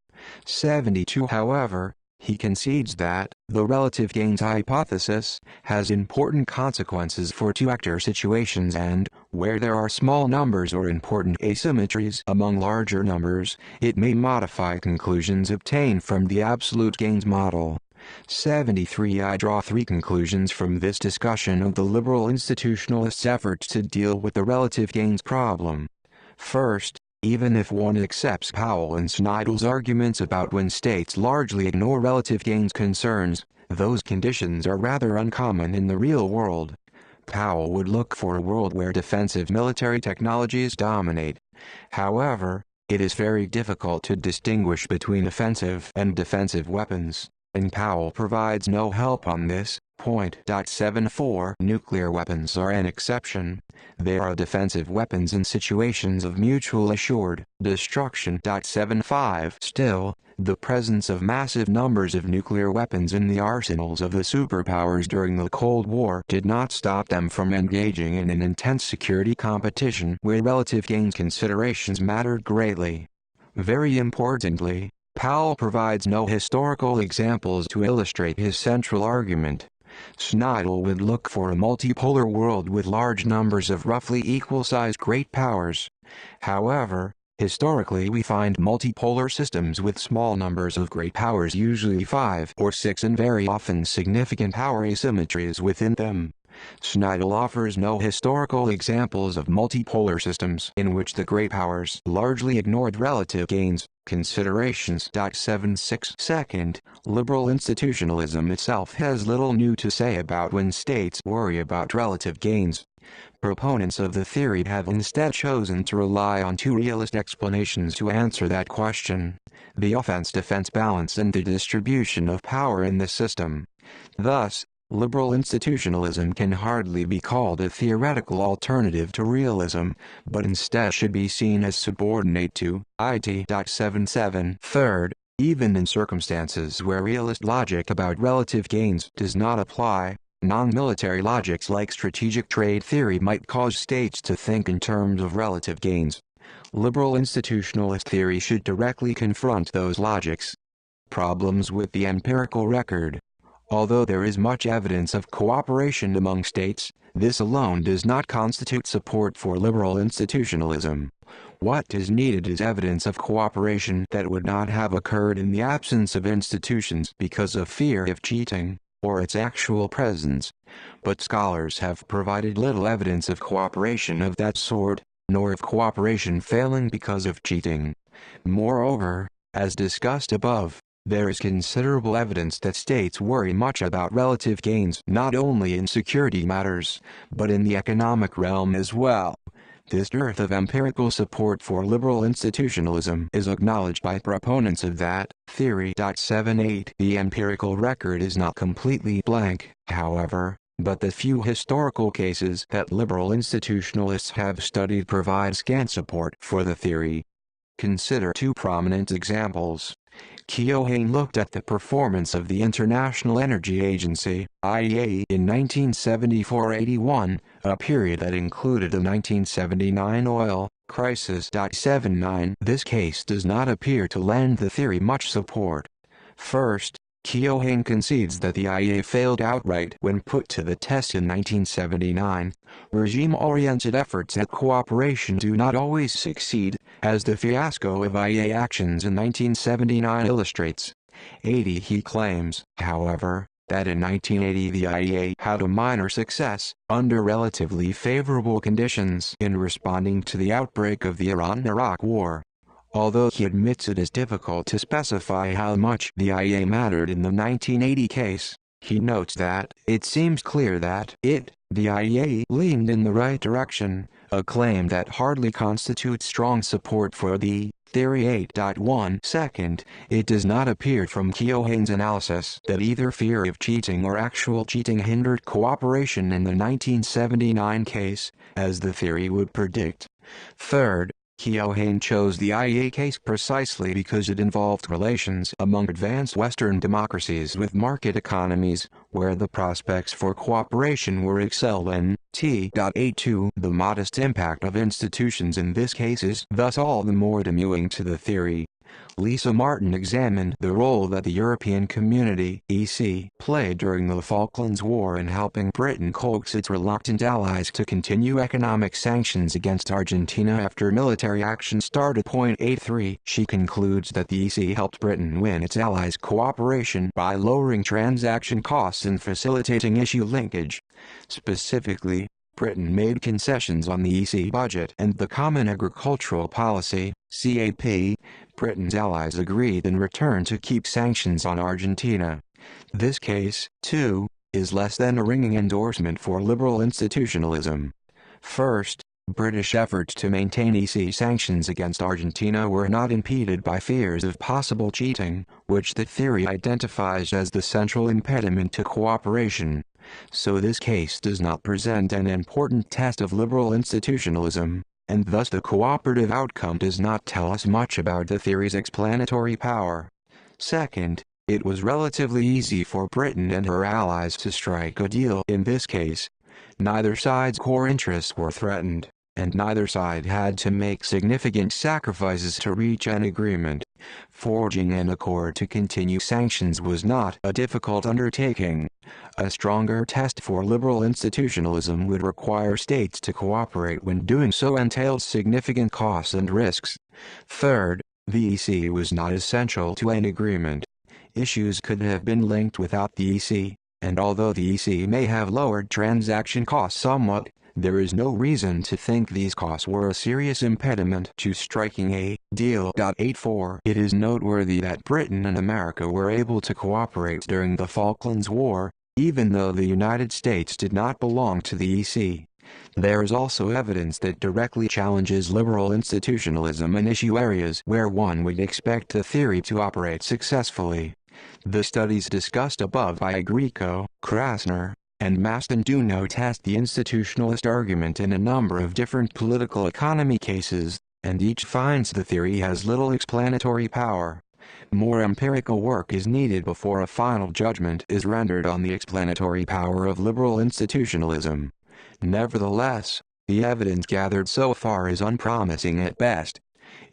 72 However, he concedes that the relative gains hypothesis has important consequences for two-actor situations and, where there are small numbers or important asymmetries among larger numbers, it may modify conclusions obtained from the absolute gains model. 73 I draw three conclusions from this discussion of the liberal institutionalists' efforts to deal with the relative gains problem. First, even if one accepts Powell and Snydall's arguments about when states largely ignore relative gains concerns, those conditions are rather uncommon in the real world. Powell would look for a world where defensive military technologies dominate. However, it is very difficult to distinguish between offensive and defensive weapons, and Powell provides no help on this point. 74 Nuclear weapons are an exception. They are defensive weapons in situations of mutual assured destruction. 75 Still, the presence of massive numbers of nuclear weapons in the arsenals of the superpowers during the Cold War did not stop them from engaging in an intense security competition where relative gains considerations mattered greatly. Very importantly, Powell provides no historical examples to illustrate his central argument. Snydall would look for a multipolar world with large numbers of roughly equal-sized great powers. However, historically we find multipolar systems with small numbers of great powers, usually 5 or 6, and very often significant power asymmetries within them. Snydall offers no historical examples of multipolar systems in which the great powers largely ignored relative gains considerations. 76 Second, liberal institutionalism itself has little new to say about when states worry about relative gains. Proponents of the theory have instead chosen to rely on two realist explanations to answer that question: the offense-defense balance and the distribution of power in the system. Thus, liberal institutionalism can hardly be called a theoretical alternative to realism, but instead should be seen as subordinate to it. 77 Third, even in circumstances where realist logic about relative gains does not apply, non-military logics like strategic trade theory might cause states to think in terms of relative gains. Liberal institutionalist theory should directly confront those logics. Problems with the empirical record. Although there is much evidence of cooperation among states, this alone does not constitute support for liberal institutionalism. What is needed is evidence of cooperation that would not have occurred in the absence of institutions because of fear of cheating, or its actual presence. But scholars have provided little evidence of cooperation of that sort, nor of cooperation failing because of cheating. Moreover, as discussed above, there is considerable evidence that states worry much about relative gains not only in security matters, but in the economic realm as well. This dearth of empirical support for liberal institutionalism is acknowledged by proponents of that theory. 78. The empirical record is not completely blank, however, but the few historical cases that liberal institutionalists have studied provide scant support for the theory. Consider two prominent examples. Keohane looked at the performance of the International Energy Agency (IEA) in 1974-81, a period that included the 1979 oil crisis. 79. This case does not appear to lend the theory much support. First, Keohane concedes that the IEA failed outright when put to the test in 1979. Regime-oriented efforts at cooperation do not always succeed, as the fiasco of IEA actions in 1979 illustrates. 80. He claims, however, that in 1980 the IEA had a minor success, under relatively favorable conditions, in responding to the outbreak of the Iran-Iraq War. Although he admits it is difficult to specify how much the IEA mattered in the 1980 case, he notes that it seems clear that the IEA leaned in the right direction, a claim that hardly constitutes strong support for the theory. 8.1. Second, it does not appear from Keohane's analysis that either fear of cheating or actual cheating hindered cooperation in the 1979 case, as the theory would predict. Third, Keohane chose the IEA case precisely because it involved relations among advanced Western democracies with market economies, where the prospects for cooperation were excellent. 82. The modest impact of institutions in this case is thus all the more demurring to the theory. Lisa Martin examined the role that the European Community (EC) played during the Falklands War in helping Britain coax its reluctant allies to continue economic sanctions against Argentina after military action started. 83. She concludes that the EC helped Britain win its allies' cooperation by lowering transaction costs and facilitating issue linkage. Specifically, Britain made concessions on the EC budget and the Common Agricultural Policy (CAP). Britain's allies agreed in return to keep sanctions on Argentina. This case, too, is less than a ringing endorsement for liberal institutionalism. First, British efforts to maintain EC sanctions against Argentina were not impeded by fears of possible cheating, which the theory identifies as the central impediment to cooperation. So this case does not present an important test of liberal institutionalism, and thus the cooperative outcome does not tell us much about the theory's explanatory power. Second, it was relatively easy for Britain and her allies to strike a deal in this case. Neither side's core interests were threatened, and neither side had to make significant sacrifices to reach an agreement. Forging an accord to continue sanctions was not a difficult undertaking. A stronger test for liberal institutionalism would require states to cooperate when doing so entailed significant costs and risks. Third, the EC was not essential to an agreement. Issues could have been linked without the EC, and although the EC may have lowered transaction costs somewhat, there is no reason to think these costs were a serious impediment to striking a deal. 84. It is noteworthy that Britain and America were able to cooperate during the Falklands War, even though the United States did not belong to the EC. There is also evidence that directly challenges liberal institutionalism in issue areas where one would expect the theory to operate successfully. The studies discussed above by Agrico, Krasner, and Maston do not test the institutionalist argument in a number of different political economy cases, and each finds the theory has little explanatory power. More empirical work is needed before a final judgment is rendered on the explanatory power of liberal institutionalism. Nevertheless, the evidence gathered so far is unpromising at best.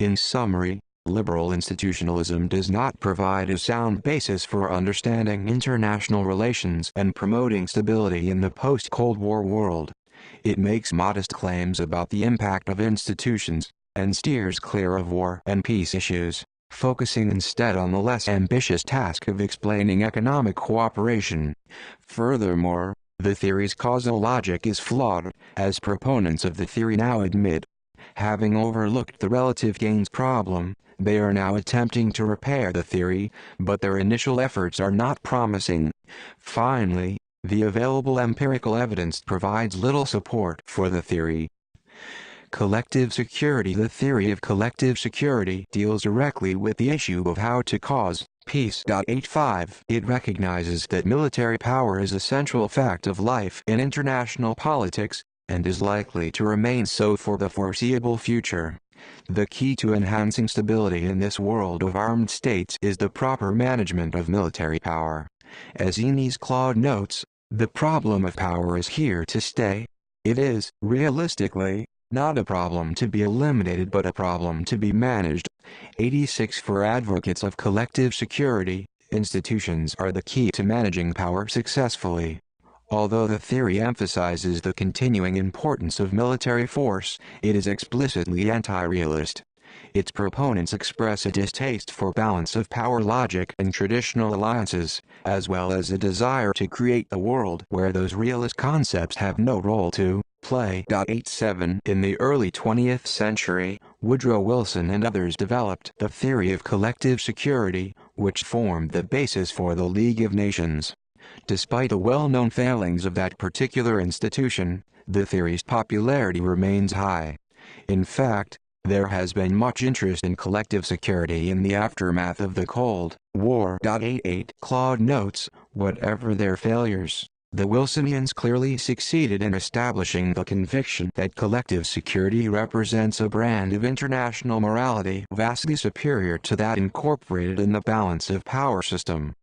In summary, Liberal institutionalism does not provide a sound basis for understanding international relations and promoting stability in the post-Cold War world. It makes modest claims about the impact of institutions, and steers clear of war and peace issues, focusing instead on the less ambitious task of explaining economic cooperation. Furthermore, the theory's causal logic is flawed, as proponents of the theory now admit. Having overlooked the relative gains problem, they are now attempting to repair the theory, but their initial efforts are not promising. Finally, the available empirical evidence provides little support for the theory. Collective security. The theory of collective security deals directly with the issue of how to cause peace. 85. It recognizes that military power is a central fact of life in international politics, and is likely to remain so for the foreseeable future. The key to enhancing stability in this world of armed states is the proper management of military power. As Enes Claude notes, the problem of power is here to stay. It is, realistically, not a problem to be eliminated but a problem to be managed. 86. For advocates of collective security, institutions are the key to managing power successfully. Although the theory emphasizes the continuing importance of military force, it is explicitly anti-realist. Its proponents express a distaste for balance of power logic and traditional alliances, as well as a desire to create a world where those realist concepts have no role to play. 87. In the early 20th century, Woodrow Wilson and others developed the theory of collective security, which formed the basis for the League of Nations. Despite the well-known failings of that particular institution, the theory's popularity remains high. In fact, there has been much interest in collective security in the aftermath of the Cold War. 88. Claude notes, whatever their failures, the Wilsonians clearly succeeded in establishing the conviction that collective security represents a brand of international morality vastly superior to that incorporated in the balance of power system.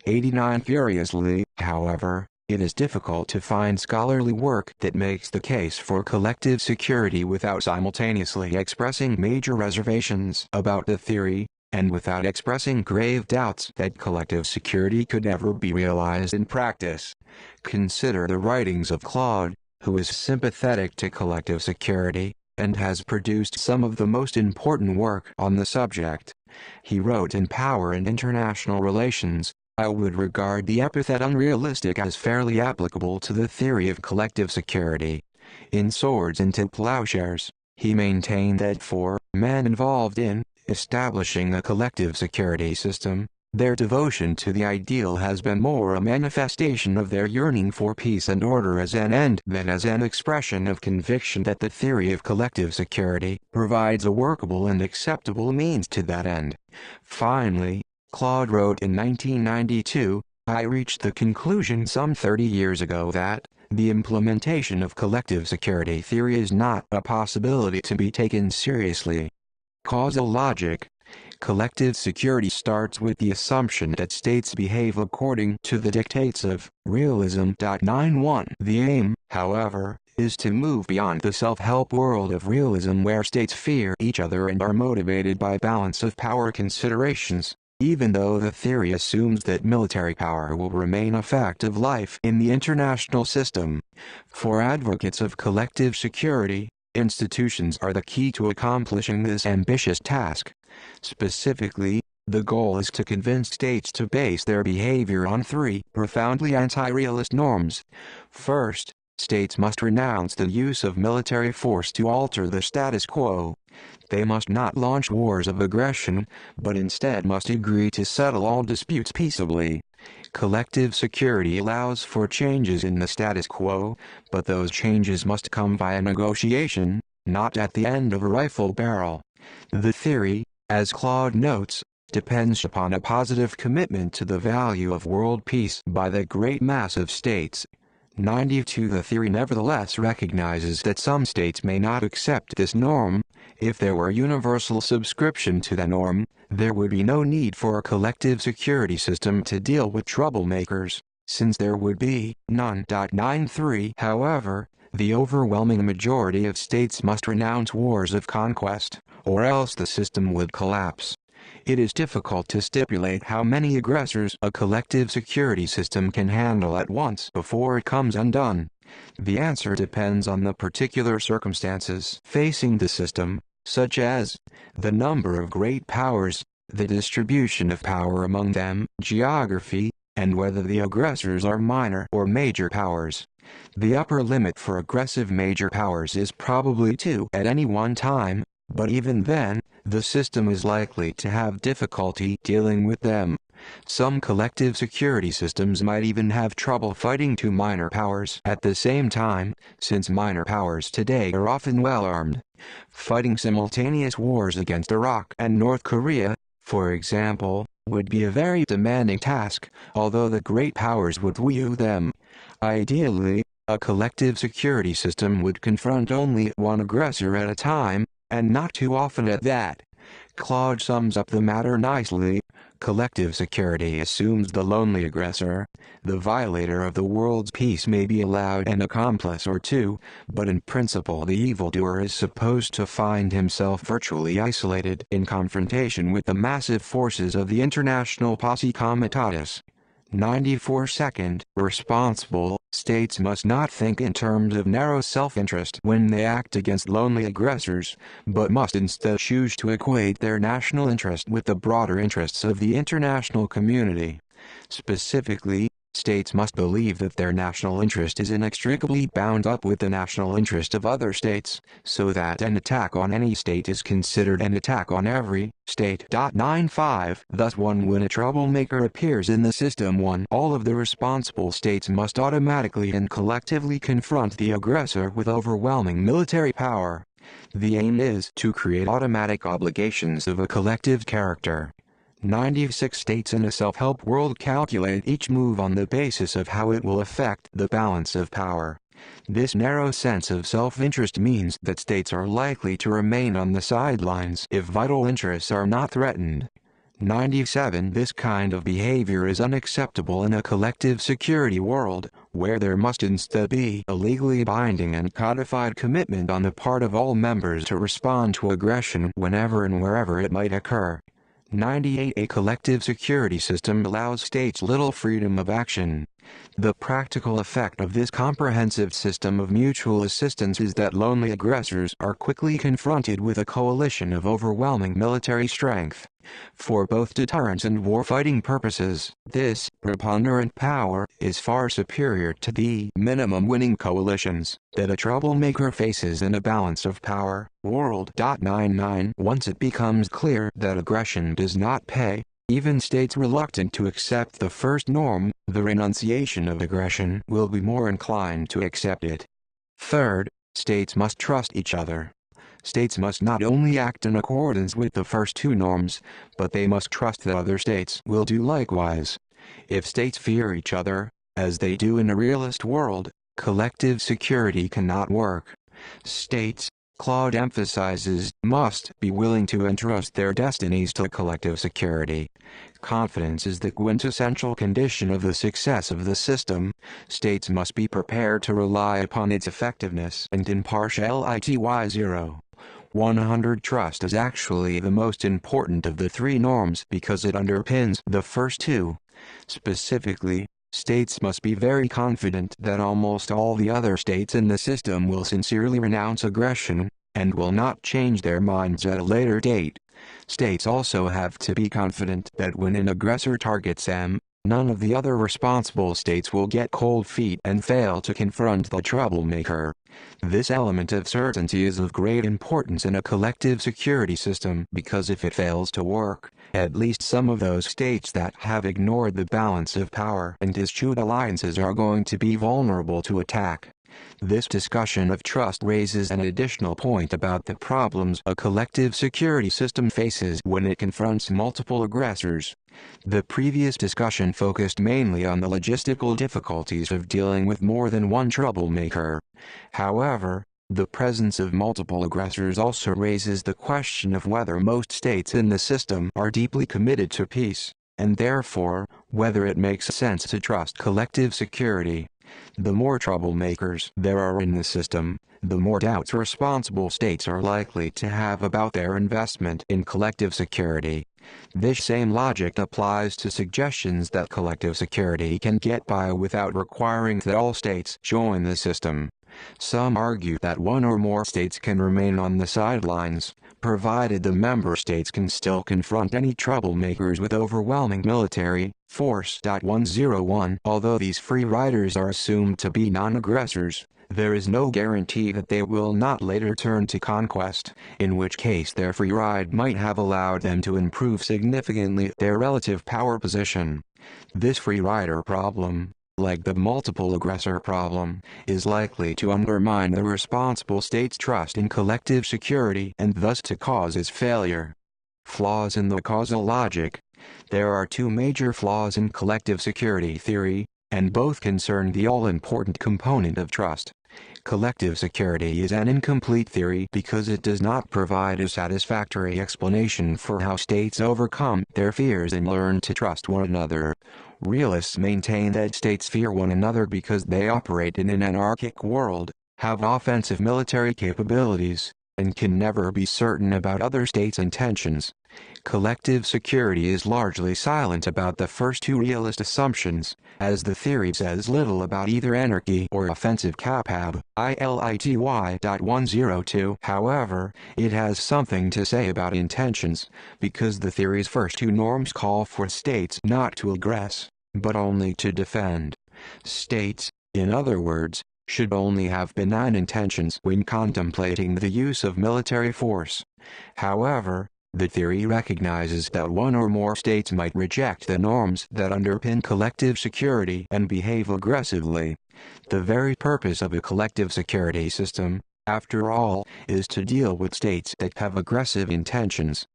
89. Curiously, however, it is difficult to find scholarly work that makes the case for collective security without simultaneously expressing major reservations about the theory, and without expressing grave doubts that collective security could ever be realized in practice. Consider the writings of Claude, who is sympathetic to collective security, and has produced some of the most important work on the subject. He wrote in Power and International Relations, I would regard the epithet unrealistic as fairly applicable to the theory of collective security. In Swords into Plowshares, he maintained that for men involved in establishing a collective security system, their devotion to the ideal has been more a manifestation of their yearning for peace and order as an end than as an expression of conviction that the theory of collective security provides a workable and acceptable means to that end. Finally, Claude wrote in 1992, I reached the conclusion some 30 years ago that the implementation of collective security theory is not a possibility to be taken seriously. Causal logic. Collective security starts with the assumption that states behave according to the dictates of realism. 91. The aim, however, is to move beyond the self-help world of realism where states fear each other and are motivated by balance of power considerations. Even though the theory assumes that military power will remain a fact of life in the international system. For advocates of collective security, institutions are the key to accomplishing this ambitious task. Specifically, the goal is to convince states to base their behavior on three profoundly anti-realist norms. First, states must renounce the use of military force to alter the status quo. They must not launch wars of aggression, but instead must agree to settle all disputes peaceably. Collective security allows for changes in the status quo, but those changes must come via negotiation, not at the end of a rifle barrel. The theory, as Claude notes, depends upon a positive commitment to the value of world peace by the great mass of states. 92. The theory nevertheless recognizes that some states may not accept this norm. If there were universal subscription to the norm, there would be no need for a collective security system to deal with troublemakers, since there would be none. 93. However, The overwhelming majority of states must renounce wars of conquest, or else the system would collapse. It is difficult to stipulate how many aggressors a collective security system can handle at once before it comes undone. The answer depends on the particular circumstances facing the system, such as the number of great powers, the distribution of power among them, geography, and whether the aggressors are minor or major powers. The upper limit for aggressive major powers is probably 2 at any one time, but even then, the system is likely to have difficulty dealing with them. Some collective security systems might even have trouble fighting 2 minor powers at the same time, since minor powers today are often well armed. Fighting simultaneous wars against Iraq and North Korea, for example, would be a very demanding task, although the great powers would view them. Ideally, a collective security system would confront only one aggressor at a time, and not too often at that. Claude sums up the matter nicely. Collective security assumes the lonely aggressor, the violator of the world's peace, may be allowed an accomplice or 2, but in principle the evildoer is supposed to find himself virtually isolated in confrontation with the massive forces of the international posse comitatus. 94 Second, responsible states must not think in terms of narrow self-interest when they act against lonely aggressors, but must instead choose to equate their national interest with the broader interests of the international community. Specifically, states must believe that their national interest is inextricably bound up with the national interest of other states, so that an attack on any state is considered an attack on every state. 95 Thus when a troublemaker appears in the system, all of the responsible states must automatically and collectively confront the aggressor with overwhelming military power. The aim is to create automatic obligations of a collective character. 96 states in a self-help world calculate each move on the basis of how it will affect the balance of power. This narrow sense of self-interest means that states are likely to remain on the sidelines if vital interests are not threatened. 97 This kind of behavior is unacceptable in a collective security world, where there must instead be a legally binding and codified commitment on the part of all members to respond to aggression whenever and wherever it might occur. 98 A collective security system allows states little freedom of action. The practical effect of this comprehensive system of mutual assistance is that lonely aggressors are quickly confronted with a coalition of overwhelming military strength. For both deterrence and war-fighting purposes, this preponderant power is far superior to the minimum winning coalitions that a troublemaker faces in a balance of power world. 99 Once it becomes clear that aggression does not pay, even states reluctant to accept the first norm, the renunciation of aggression, will be more inclined to accept it. Third, states must trust each other. States must not only act in accordance with the first 2 norms, but they must trust that other states will do likewise. If states fear each other, as they do in a realist world, collective security cannot work. States, Claude emphasizes, must be willing to entrust their destinies to collective security. Confidence is the quintessential condition of the success of the system. States must be prepared to rely upon its effectiveness and impartiality. 100 Trust is actually the most important of the 3 norms because it underpins the first 2. Specifically, states must be very confident that almost all the other states in the system will sincerely renounce aggression, and will not change their minds at a later date. States also have to be confident that when an aggressor targets them, none of the other responsible states will get cold feet and fail to confront the troublemaker. This element of certainty is of great importance in a collective security system because if it fails to work, at least some of those states that have ignored the balance of power and eschewed alliances are going to be vulnerable to attack. This discussion of trust raises an additional point about the problems a collective security system faces when it confronts multiple aggressors. The previous discussion focused mainly on the logistical difficulties of dealing with more than one troublemaker. However, the presence of multiple aggressors also raises the question of whether most states in the system are deeply committed to peace, and therefore, whether it makes sense to trust collective security. The more troublemakers there are in the system, the more doubts responsible states are likely to have about their investment in collective security. This same logic applies to suggestions that collective security can get by without requiring that all states join the system. Some argue that one or more states can remain on the sidelines, provided the member states can still confront any troublemakers with overwhelming military force. 101 Although these free riders are assumed to be non-aggressors, there is no guarantee that they will not later turn to conquest, in which case their free ride might have allowed them to improve significantly their relative power position. This free rider problem, like the multiple aggressor problem, is likely to undermine the responsible state's trust in collective security and thus to cause its failure. Flaws in the causal logic. There are two major flaws in collective security theory, and both concern the all-important component of trust. Collective security is an incomplete theory because it does not provide a satisfactory explanation for how states overcome their fears and learn to trust one another. Realists maintain that states fear one another because they operate in an anarchic world, have offensive military capabilities, and can never be certain about other states' intentions. Collective security is largely silent about the first two realist assumptions, as the theory says little about either anarchy or offensive capab. 102. However, it has something to say about intentions, because the theory's first two norms call for states not to aggress, but only to defend. States, in other words, should only have benign intentions when contemplating the use of military force. However, the theory recognizes that one or more states might reject the norms that underpin collective security and behave aggressively. The very purpose of a collective security system, after all, is to deal with states that have aggressive intentions.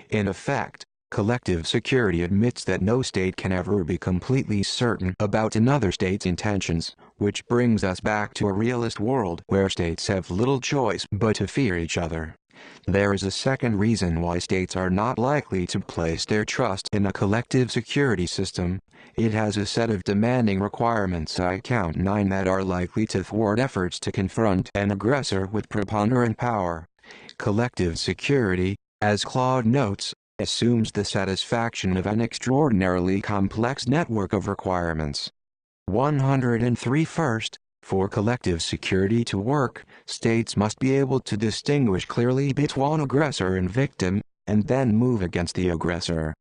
In effect, collective security admits that no state can ever be completely certain about another state's intentions, which brings us back to a realist world where states have little choice but to fear each other. There is a second reason why states are not likely to place their trust in a collective security system. It has a set of demanding requirements, I count 9, that are likely to thwart efforts to confront an aggressor with preponderant power. Collective security, as Claude notes, assumes the satisfaction of an extraordinarily complex network of requirements. 103 First, for collective security to work, states must be able to distinguish clearly between aggressor and victim, and then move against the aggressor.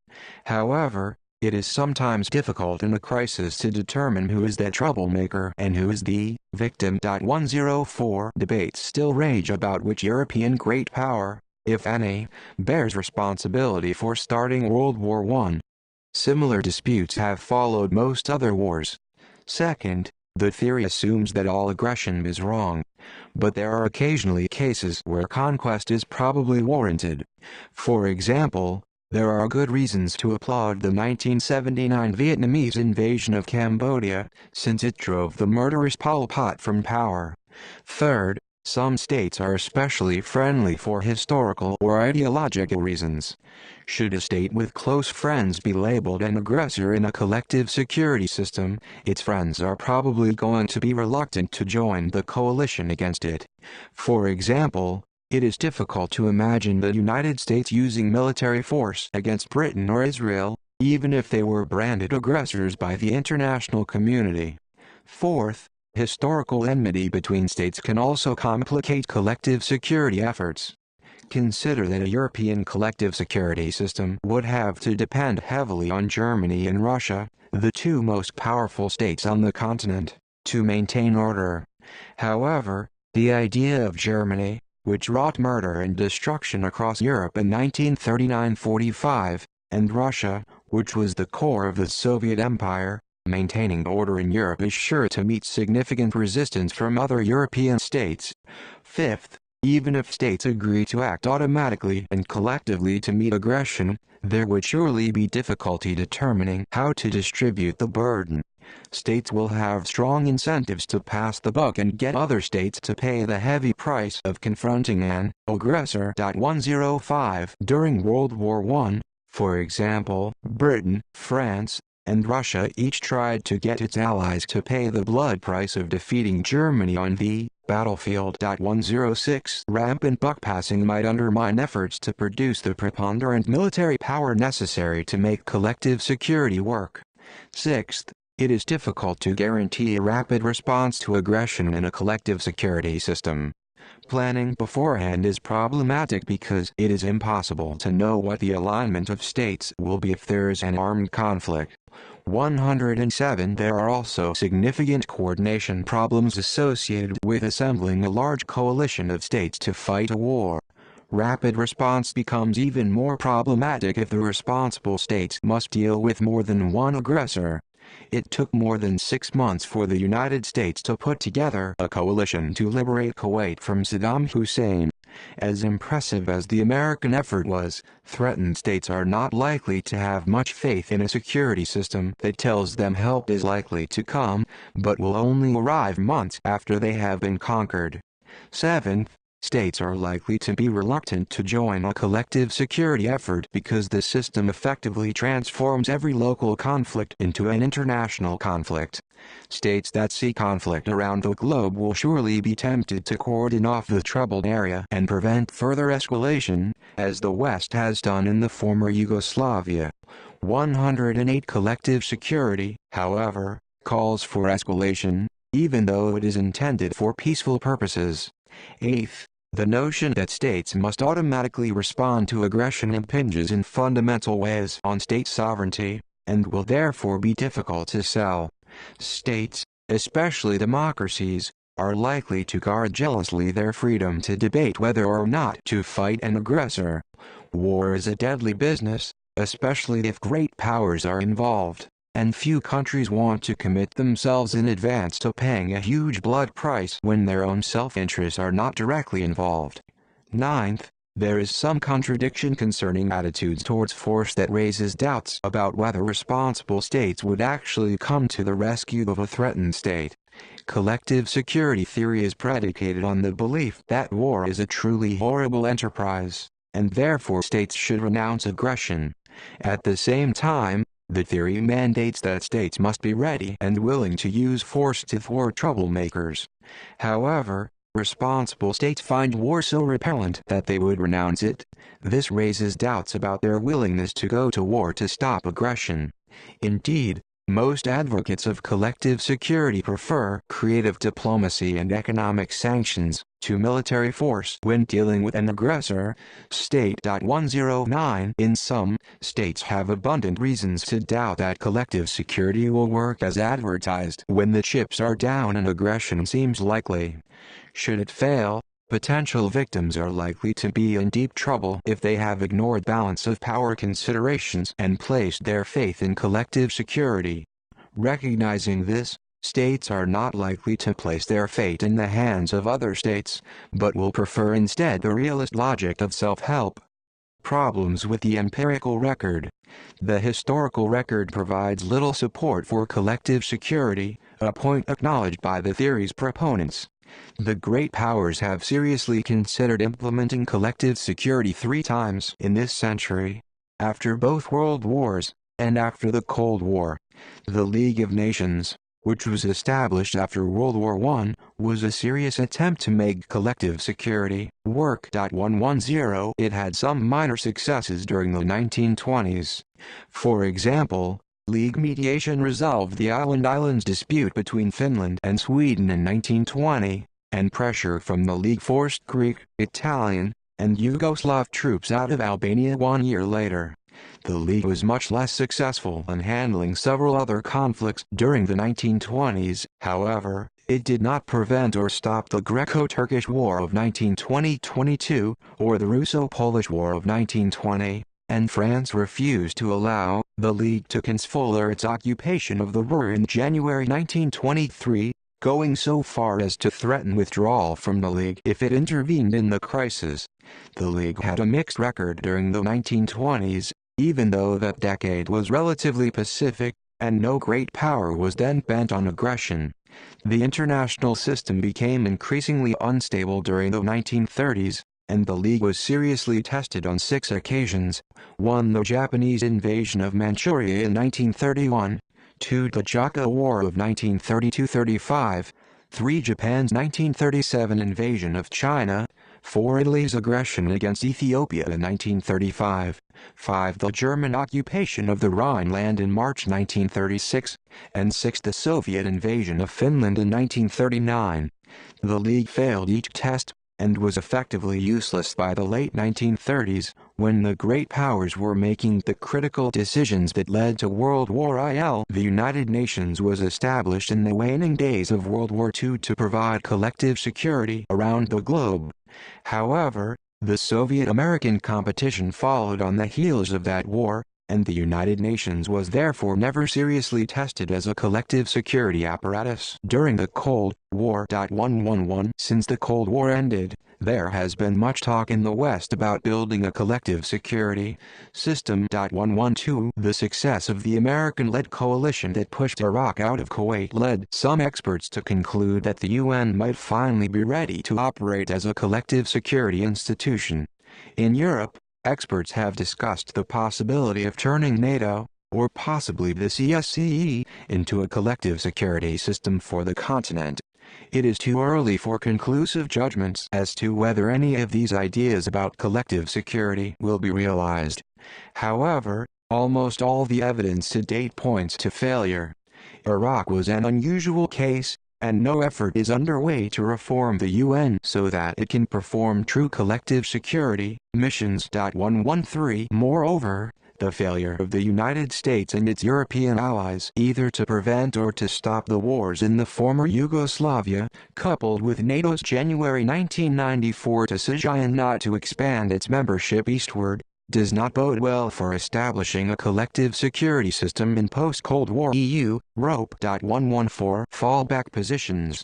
However, it is sometimes difficult in a crisis to determine who is the troublemaker and who is the victim. 104 Debates still rage about which European great power, if any, bears responsibility for starting World War I. Similar disputes have followed most other wars. Second, the theory assumes that all aggression is wrong, but there are occasionally cases where conquest is probably warranted. For example, there are good reasons to applaud the 1979 Vietnamese invasion of Cambodia, since it drove the murderous Pol Pot from power. Third, some states are especially friendly for historical or ideological reasons. Should a state with close friends be labeled an aggressor in a collective security system, its friends are probably going to be reluctant to join the coalition against it. For example, it is difficult to imagine the United States using military force against Britain or Israel, even if they were branded aggressors by the international community. Fourth, historical enmity between states can also complicate collective security efforts. Consider that a European collective security system would have to depend heavily on Germany and Russia, the two most powerful states on the continent, to maintain order. However, the idea of Germany, which wrought murder and destruction across Europe in 1939–45, and Russia, which was the core of the Soviet Empire, maintaining order in Europe is sure to meet significant resistance from other European states. Fifth, even if states agree to act automatically and collectively to meet aggression, there would surely be difficulty determining how to distribute the burden. States will have strong incentives to pass the buck and get other states to pay the heavy price of confronting an aggressor. 105 During World War I, for example, Britain, France, and Russia each tried to get its allies to pay the blood price of defeating Germany on the battlefield. 106 Rampant buck-passing might undermine efforts to produce the preponderant military power necessary to make collective security work. Sixth, it is difficult to guarantee a rapid response to aggression in a collective security system. Planning beforehand is problematic because it is impossible to know what the alignment of states will be if there is an armed conflict. 107 There are also significant coordination problems associated with assembling a large coalition of states to fight a war. Rapid response becomes even more problematic if the responsible states must deal with more than one aggressor. It took more than 6 months for the United States to put together a coalition to liberate Kuwait from Saddam Hussein. As impressive as the American effort was, threatened states are not likely to have much faith in a security system that tells them help is likely to come, but will only arrive months after they have been conquered. Seventh, states are likely to be reluctant to join a collective security effort because the system effectively transforms every local conflict into an international conflict. States that see conflict around the globe will surely be tempted to cordon off the troubled area and prevent further escalation, as the West has done in the former Yugoslavia. 108 Collective security, however, calls for escalation, even though it is intended for peaceful purposes. Eighth, the notion that states must automatically respond to aggression impinges in fundamental ways on state sovereignty, and will therefore be difficult to sell. States, especially democracies, are likely to guard jealously their freedom to debate whether or not to fight an aggressor. War is a deadly business, especially if great powers are involved, and few countries want to commit themselves in advance to paying a huge blood price when their own self-interests are not directly involved. Ninth, there is some contradiction concerning attitudes towards force that raises doubts about whether responsible states would actually come to the rescue of a threatened state. Collective security theory is predicated on the belief that war is a truly horrible enterprise, and therefore states should renounce aggression. At the same time, the theory mandates that states must be ready and willing to use force to thwart troublemakers. However, responsible states find war so repellent that they would renounce it. This raises doubts about their willingness to go to war to stop aggression. Indeed, most advocates of collective security prefer creative diplomacy and economic sanctions to military force when dealing with an aggressor. State. 109 In some states have abundant reasons to doubt that collective security will work as advertised. When the chips are down and aggression seems likely. Should it fail, potential victims are likely to be in deep trouble if they have ignored balance of power considerations and placed their faith in collective security. Recognizing this, states are not likely to place their fate in the hands of other states, but will prefer instead the realist logic of self-help. Problems with the empirical record. The historical record provides little support for collective security, a point acknowledged by the theory's proponents. The great powers have seriously considered implementing collective security 3 times in this century, after both World Wars, and after the Cold War. The League of Nations, which was established after World War I, was a serious attempt to make collective security work. 110 It had some minor successes during the 1920s. For example, League mediation resolved the islands dispute between Finland and Sweden in 1920, and pressure from the League forced Greek, Italian, and Yugoslav troops out of Albania 1 year later. The League was much less successful in handling several other conflicts during the 1920s, however, it did not prevent or stop the Greco-Turkish War of 1920-22, or the Russo-Polish War of 1920. And France refused to allow the League to consider its occupation of the Ruhr in January 1923, going so far as to threaten withdrawal from the League if it intervened in the crisis. The League had a mixed record during the 1920s, even though that decade was relatively pacific, and no great power was then bent on aggression. The international system became increasingly unstable during the 1930s, and the League was seriously tested on 6 occasions: 1. The Japanese invasion of Manchuria in 1931, 2. The Jaca War of 1932–35, 3. Japan's 1937 invasion of China, 4. Italy's aggression against Ethiopia in 1935, 5. The German occupation of the Rhineland in March 1936, and 6. The Soviet invasion of Finland in 1939. The League failed each test, and was effectively useless by the late 1930s, when the great powers were making the critical decisions that led to World War I. The United Nations was established in the waning days of World War II to provide collective security around the globe. However, the Soviet-American competition followed on the heels of that war, and the United Nations was therefore never seriously tested as a collective security apparatus. During the Cold War. 111 Since the Cold War ended, there has been much talk in the West about building a collective security system. 112 The success of the American-led coalition that pushed Iraq out of Kuwait led some experts to conclude that the UN might finally be ready to operate as a collective security institution. In Europe, experts have discussed the possibility of turning NATO, or possibly the CSCE, into a collective security system for the continent. It is too early for conclusive judgments as to whether any of these ideas about collective security will be realized. However, almost all the evidence to date points to failure. Iraq was an unusual case, and no effort is underway to reform the UN so that it can perform true collective security missions. 113 Moreover, the failure of the United States and its European allies either to prevent or to stop the wars in the former Yugoslavia, coupled with NATO's January 1994 decision not to expand its membership eastward, does not bode well for establishing a collective security system in post-Cold War EU. Rope. 114 Fallback positions.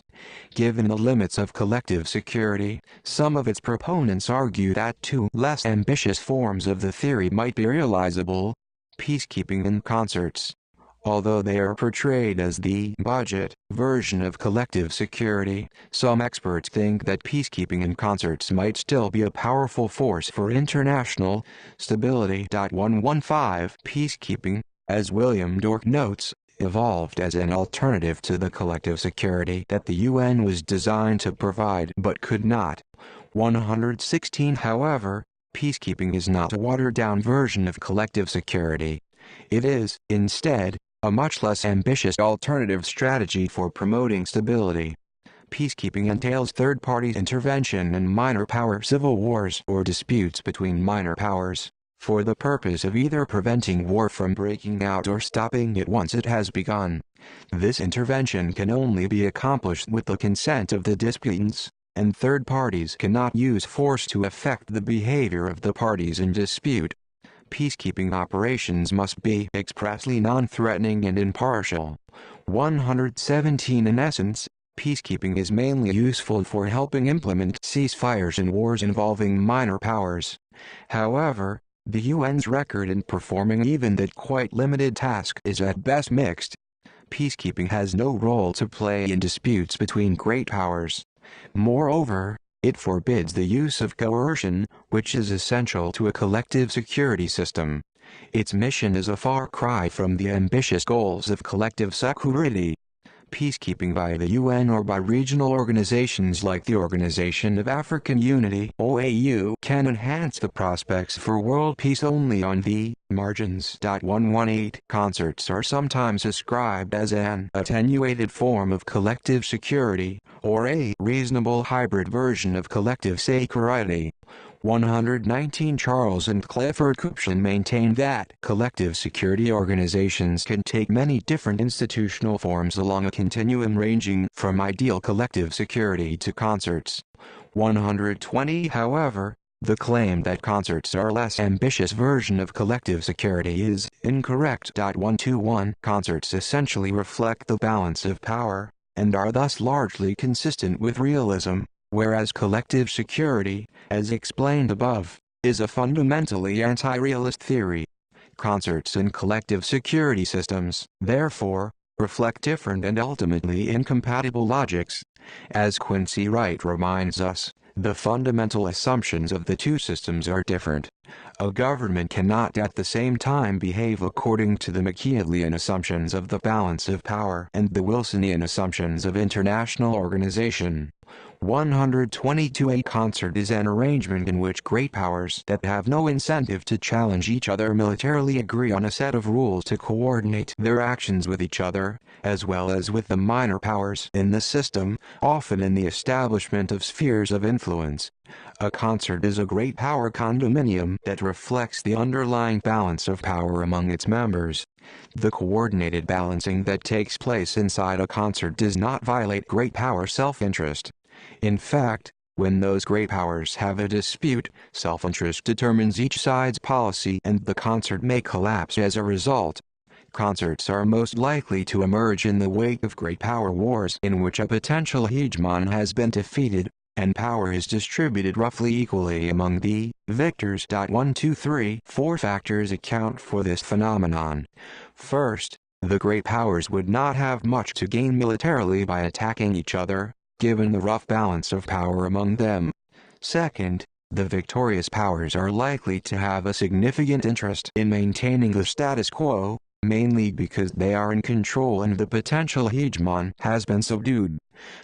Given the limits of collective security, some of its proponents argue that two less ambitious forms of the theory might be realizable: peacekeeping in concerts. Although they are portrayed as the budget version of collective security, some experts think that peacekeeping in concerts might still be a powerful force for international stability. 115 Peacekeeping, as William Dork notes, evolved as an alternative to the collective security that the UN was designed to provide but could not. 116 However, peacekeeping is not a watered-down version of collective security. It is, instead, a much less ambitious alternative strategy for promoting stability. Peacekeeping entails third-party intervention in minor power civil wars or disputes between minor powers, for the purpose of either preventing war from breaking out or stopping it once it has begun. This intervention can only be accomplished with the consent of the disputants, and third parties cannot use force to affect the behavior of the parties in dispute. Peacekeeping operations must be expressly non-threatening and impartial. 117 In essence, peacekeeping is mainly useful for helping implement ceasefires in wars involving minor powers. However, the UN's record in performing even that quite limited task is at best mixed. Peacekeeping has no role to play in disputes between great powers. Moreover, it forbids the use of coercion, which is essential to a collective security system. Its mission is a far cry from the ambitious goals of collective security. Peacekeeping by the UN or by regional organizations like the Organization of African Unity (OAU) can enhance the prospects for world peace only on the margins. 118 Concerts are sometimes described as an attenuated form of collective security, or a reasonable hybrid version of collective security. 119 Charles and Clifford Kupchan maintain that collective security organizations can take many different institutional forms along a continuum ranging from ideal collective security to concerts. 120 However, the claim that concerts are a less ambitious version of collective security is incorrect. 121 Concerts essentially reflect the balance of power, and are thus largely consistent with realism, whereas collective security, as explained above, is a fundamentally anti-realist theory. Concerts and collective security systems, therefore, reflect different and ultimately incompatible logics. As Quincy Wright reminds us, The fundamental assumptions of the two systems are different. A government cannot at the same time behave according to the Machiavellian assumptions of the balance of power and the Wilsonian assumptions of international organization. 122. A concert is an arrangement in which great powers that have no incentive to challenge each other militarily agree on a set of rules to coordinate their actions with each other, as well as with the minor powers in the system, often in the establishment of spheres of influence. A concert is a great power condominium that reflects the underlying balance of power among its members. The coordinated balancing that takes place inside a concert does not violate great power self-interest. In fact, when those great powers have a dispute, self-interest determines each side's policy and the concert may collapse as a result. Concerts are most likely to emerge in the wake of great power wars in which a potential hegemon has been defeated, and power is distributed roughly equally among the victors. 1, 2, 3, 4 factors account for this phenomenon. First, the great powers would not have much to gain militarily by attacking each other, given the rough balance of power among them. Second, the victorious powers are likely to have a significant interest in maintaining the status quo, mainly because they are in control and the potential hegemon has been subdued.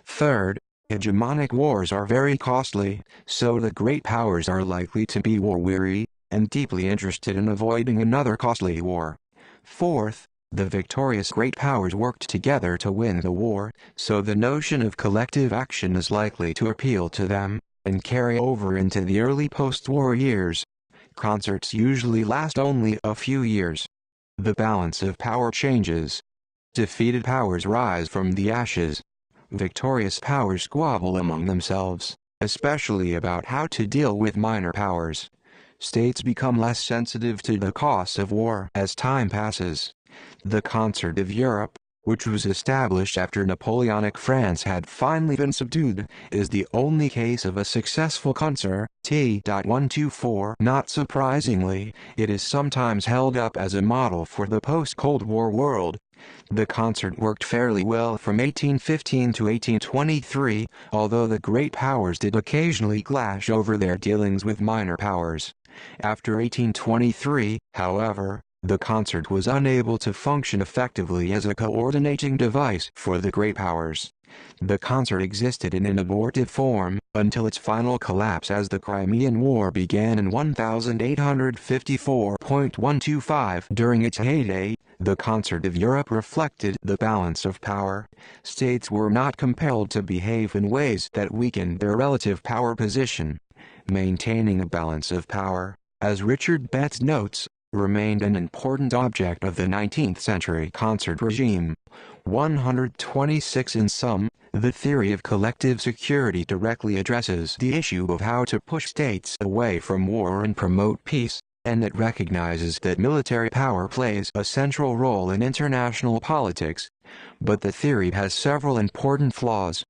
Third, hegemonic wars are very costly, so the great powers are likely to be war-weary, and deeply interested in avoiding another costly war. Fourth, the victorious great powers worked together to win the war, so the notion of collective action is likely to appeal to them, and carry over into the early post-war years. Concerts usually last only a few years. The balance of power changes. Defeated powers rise from the ashes. Victorious powers squabble among themselves, especially about how to deal with minor powers. States become less sensitive to the costs of war as time passes. The Concert of Europe, which was established after Napoleonic France had finally been subdued, is the only case of a successful concert. 124. Not surprisingly, it is sometimes held up as a model for the post-Cold War world. The concert worked fairly well from 1815 to 1823, although the great powers did occasionally clash over their dealings with minor powers. After 1823, however, the concert was unable to function effectively as a coordinating device for the great powers. The concert existed in an abortive form, until its final collapse as the Crimean War began in 1854.125. During its heyday, the Concert of Europe reflected the balance of power. States were not compelled to behave in ways that weakened their relative power position. Maintaining a balance of power, as Richard Betts notes, remained an important object of the 19th century concert regime. 126. In sum, the theory of collective security directly addresses the issue of how to push states away from war and promote peace, and it recognizes that military power plays a central role in international politics. But the theory has several important flaws.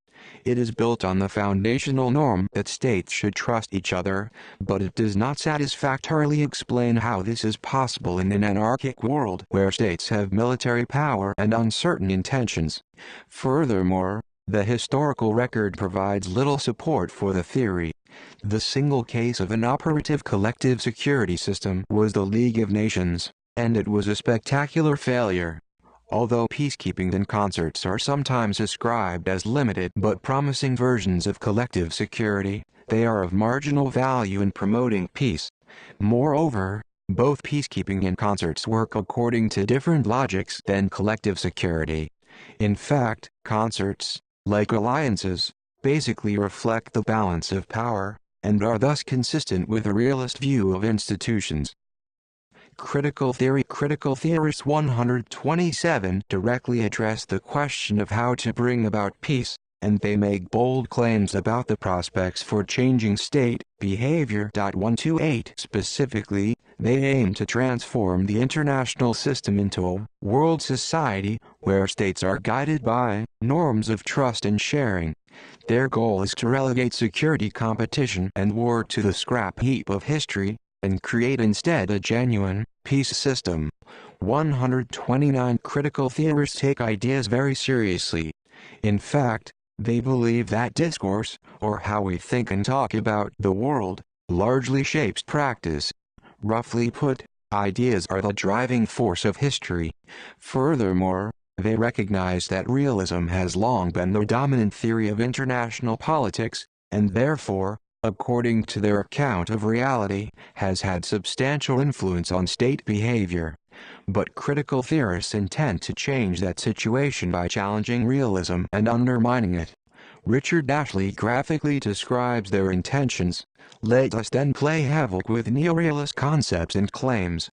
It is built on the foundational norm that states should trust each other, but it does not satisfactorily explain how this is possible in an anarchic world where states have military power and uncertain intentions. Furthermore, the historical record provides little support for the theory. The single case of an operative collective security system was the League of Nations, and it was a spectacular failure. Although peacekeeping and concerts are sometimes described as limited but promising versions of collective security, they are of marginal value in promoting peace. Moreover, both peacekeeping and concerts work according to different logics than collective security. In fact, concerts, like alliances, basically reflect the balance of power, and are thus consistent with a realist view of institutions. Critical theory. Critical theorists 127 directly address the question of how to bring about peace, and they make bold claims about the prospects for changing state behavior. 128. Specifically, they aim to transform the international system into a world society where states are guided by norms of trust and sharing. Their goal is to relegate security competition and war to the scrap heap of history, and create instead a genuine peace system. 129. Critical theorists take ideas very seriously. In fact, They believe that discourse, or how we think and talk about the world, largely shapes practice. Roughly put, ideas are the driving force of history. Furthermore, they recognize that realism has long been the dominant theory of international politics, and therefore, according to their account of reality, has had substantial influence on state behavior. But critical theorists intend to change that situation by challenging realism and undermining it. Richard Ashley graphically describes their intentions. Let us then play havoc with neorealist concepts and claims.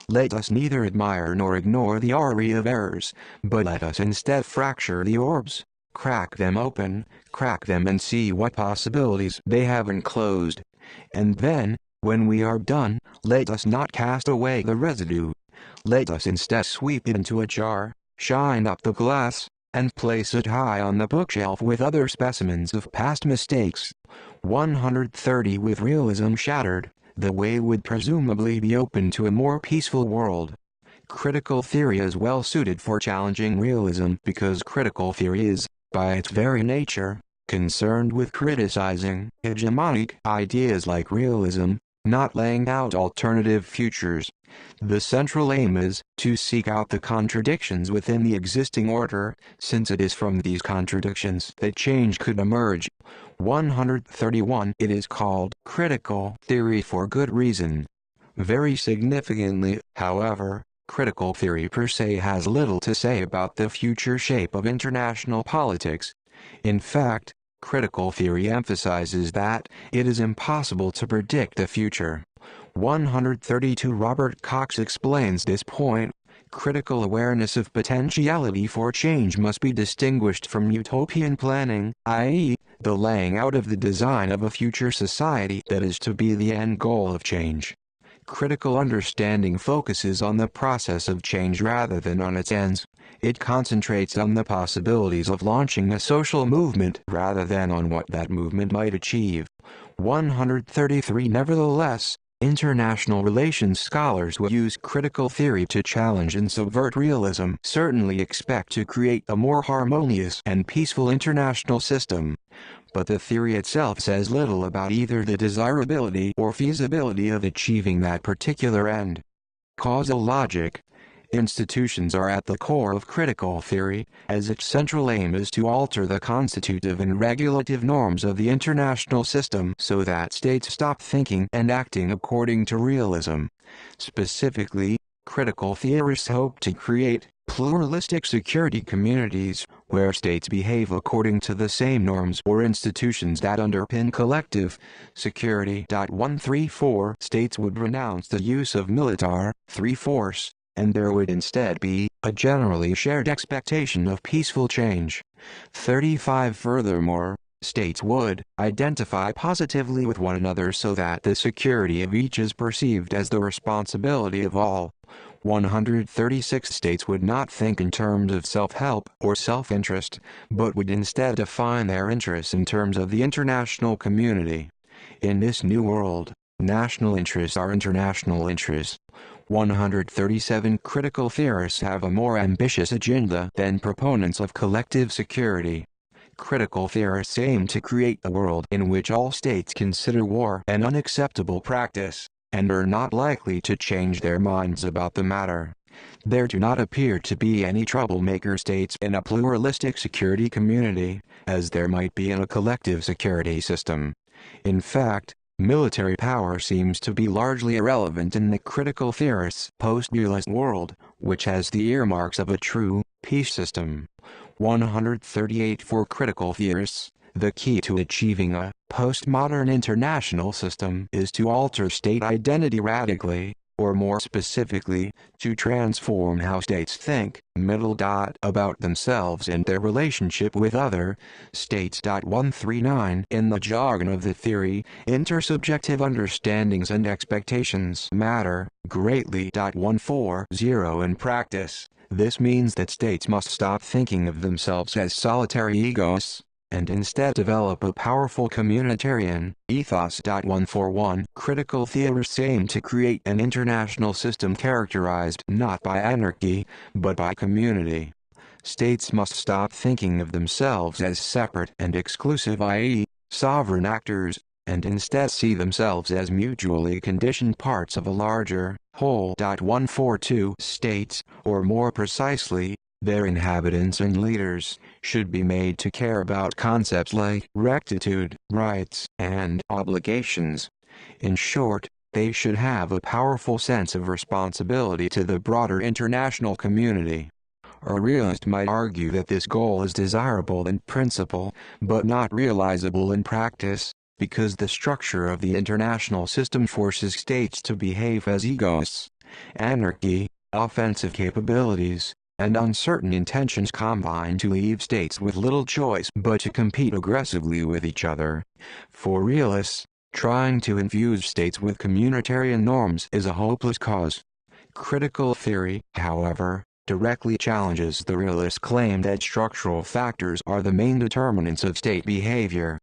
Let us neither admire nor ignore the array of errors, but let us instead fracture the orbs, crack them open, crack them and see what possibilities they have enclosed. And then, when we are done, let us not cast away the residue. Let us instead sweep it into a jar, shine up the glass, and place it high on the bookshelf with other specimens of past mistakes. 130 With realism shattered, the way would presumably be open to a more peaceful world. Critical theory is well suited for challenging realism because critical theory is, by its very nature, concerned with criticizing hegemonic ideas like realism, not laying out alternative futures. The central aim is to seek out the contradictions within the existing order, since it is from these contradictions that change could emerge. 131 It is called critical theory for good reason. Very significantly, however, critical theory per se has little to say about the future shape of international politics. In fact, critical theory emphasizes that it is impossible to predict the future. 132 Robert Cox explains this point. Critical awareness of potentiality for change must be distinguished from utopian planning, i.e., the laying out of the design of a future society that is to be the end goal of change. Critical understanding focuses on the process of change rather than on its ends. It concentrates on the possibilities of launching a social movement rather than on what that movement might achieve. 133 Nevertheless, international relations scholars who use critical theory to challenge and subvert realism certainly expect to create a more harmonious and peaceful international system. But the theory itself says little about either the desirability or feasibility of achieving that particular end. Causal logic. Institutions are at the core of critical theory, as its central aim is to alter the constitutive and regulative norms of the international system so that states stop thinking and acting according to realism. Specifically, critical theorists hope to create pluralistic security communities, where states behave according to the same norms or institutions that underpin collective security. 134 States would renounce the use of military force, and there would instead be a generally shared expectation of peaceful change. 35 Furthermore, states would identify positively with one another so that the security of each is perceived as the responsibility of all. 136 States would not think in terms of self-help or self-interest, but would instead define their interests in terms of the international community. In this new world, national interests are international interests. 137 Critical theorists have a more ambitious agenda than proponents of collective security. Critical theorists aim to create a world in which all states consider war an unacceptable practice, and are not likely to change their minds about the matter. There do not appear to be any troublemaker states in a pluralistic security community, as there might be in a collective security system. In fact, military power seems to be largely irrelevant in the critical theorists' post-dualist world, which has the earmarks of a true peace system. 138 For critical theorists, the key to achieving a postmodern international system is to alter state identity radically, or more specifically, to transform how states think, about themselves and their relationship with other states. 139 In the jargon of the theory, intersubjective understandings and expectations matter greatly. 140 In practice, this means that states must stop thinking of themselves as solitary egoists, and instead develop a powerful communitarian ethos. 141 Critical theorists aim to create an international system characterized not by anarchy, but by community. States must stop thinking of themselves as separate and exclusive, i.e., sovereign actors, and instead see themselves as mutually conditioned parts of a larger, whole. 142 States, or more precisely, their inhabitants and leaders, should be made to care about concepts like rectitude, rights, and obligations. In short, they should have a powerful sense of responsibility to the broader international community. A realist might argue that this goal is desirable in principle, but not realizable in practice, because the structure of the international system forces states to behave as egoists. Anarchy, offensive capabilities, and uncertain intentions combine to leave states with little choice but to compete aggressively with each other. For realists, trying to infuse states with communitarian norms is a hopeless cause. Critical theory, however, directly challenges the realist claim that structural factors are the main determinants of state behavior.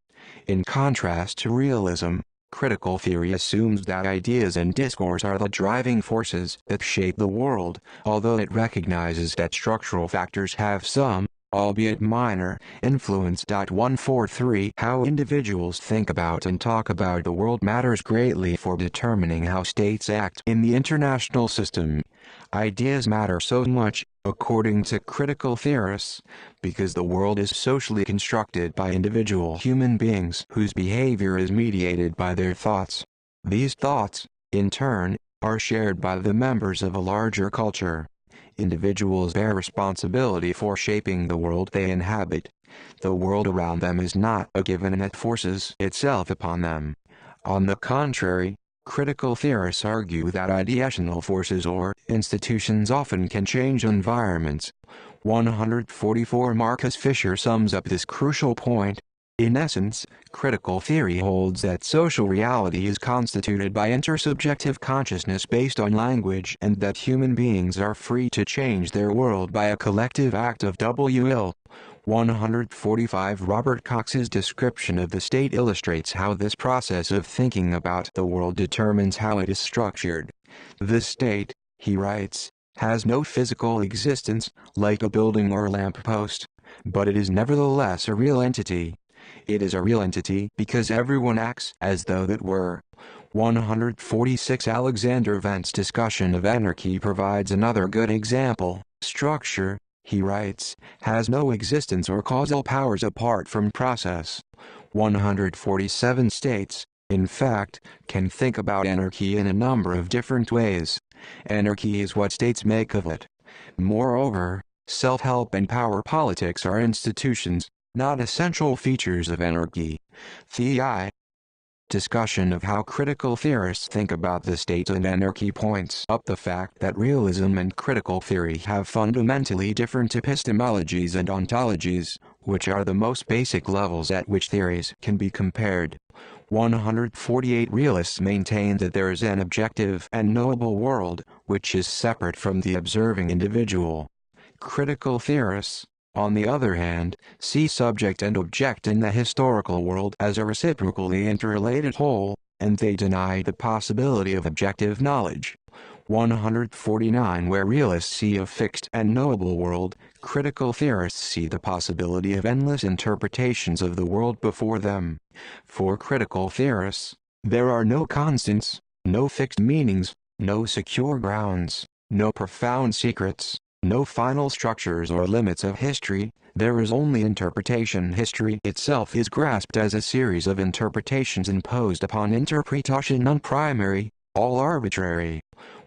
In contrast to realism, critical theory assumes that ideas and discourse are the driving forces that shape the world, although it recognizes that structural factors have some, albeit minor, influence. 143 How individuals think about and talk about the world matters greatly for determining how states act in the international system. Ideas matter so much, according to critical theorists, because the world is socially constructed by individual human beings whose behavior is mediated by their thoughts. These thoughts, in turn, are shared by the members of a larger culture. Individuals bear responsibility for shaping the world they inhabit. The world around them is not a given that forces itself upon them. On the contrary, critical theorists argue that ideational forces or institutions often can change environments. 144 Marcus Fisher sums up this crucial point. In essence, critical theory holds that social reality is constituted by intersubjective consciousness based on language and that human beings are free to change their world by a collective act of will. 145 Robert Cox's description of the state illustrates how this process of thinking about the world determines how it is structured. The state, he writes, has no physical existence, like a building or lamppost, but it is nevertheless a real entity. It is a real entity because everyone acts as though it were. 146 Alexander Vent's discussion of anarchy provides another good example. Structure, he writes, has no existence or causal powers apart from process. 147 states, in fact, can think about anarchy in a number of different ways. Anarchy is what states make of it. Moreover, self-help and power politics are institutions, not essential features of anarchy. The discussion of how critical theorists think about the state and anarchy points up the fact that realism and critical theory have fundamentally different epistemologies and ontologies, which are the most basic levels at which theories can be compared. 148 Realists maintain that there is an objective and knowable world, which is separate from the observing individual. Critical theorists, on the other hand, see subject and object in the historical world as a reciprocally interrelated whole, and they deny the possibility of objective knowledge. 149 Where realists see a fixed and knowable world, critical theorists see the possibility of endless interpretations of the world before them. For critical theorists, there are no constants, no fixed meanings, no secure grounds, no profound secrets, no final structures or limits of history. There is only interpretation. History itself is grasped as a series of interpretations imposed upon interpretation, none primary, all arbitrary.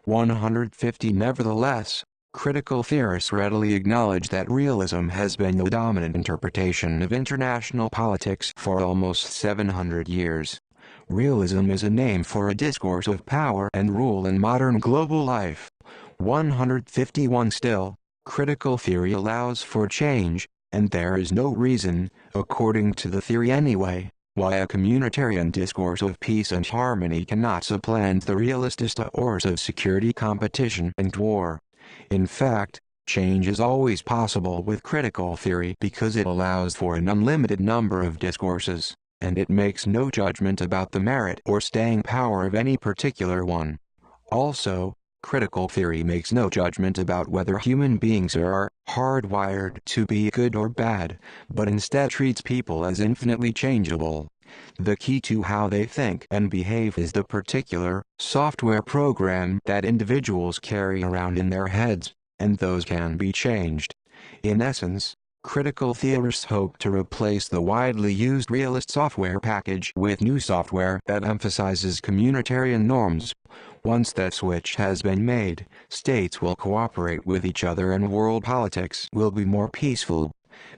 150 Nevertheless, critical theorists readily acknowledge that realism has been the dominant interpretation of international politics for almost 700 years. Realism is a name for a discourse of power and rule in modern global life. 151 Still, critical theory allows for change, and there is no reason, according to the theory anyway, why a communitarian discourse of peace and harmony cannot supplant the realist discourse of security, competition, and war. In fact, change is always possible with critical theory because it allows for an unlimited number of discourses, and it makes no judgment about the merit or staying power of any particular one. Also, Critical theory makes no judgment about whether human beings are hardwired to be good or bad, but instead treats people as infinitely changeable. The key to how they think and behave is the particular software program that individuals carry around in their heads, and those can be changed. In essence, critical theorists hope to replace the widely used realist software package with new software that emphasizes communitarian norms. Once that switch has been made, states will cooperate with each other and world politics will be more peaceful.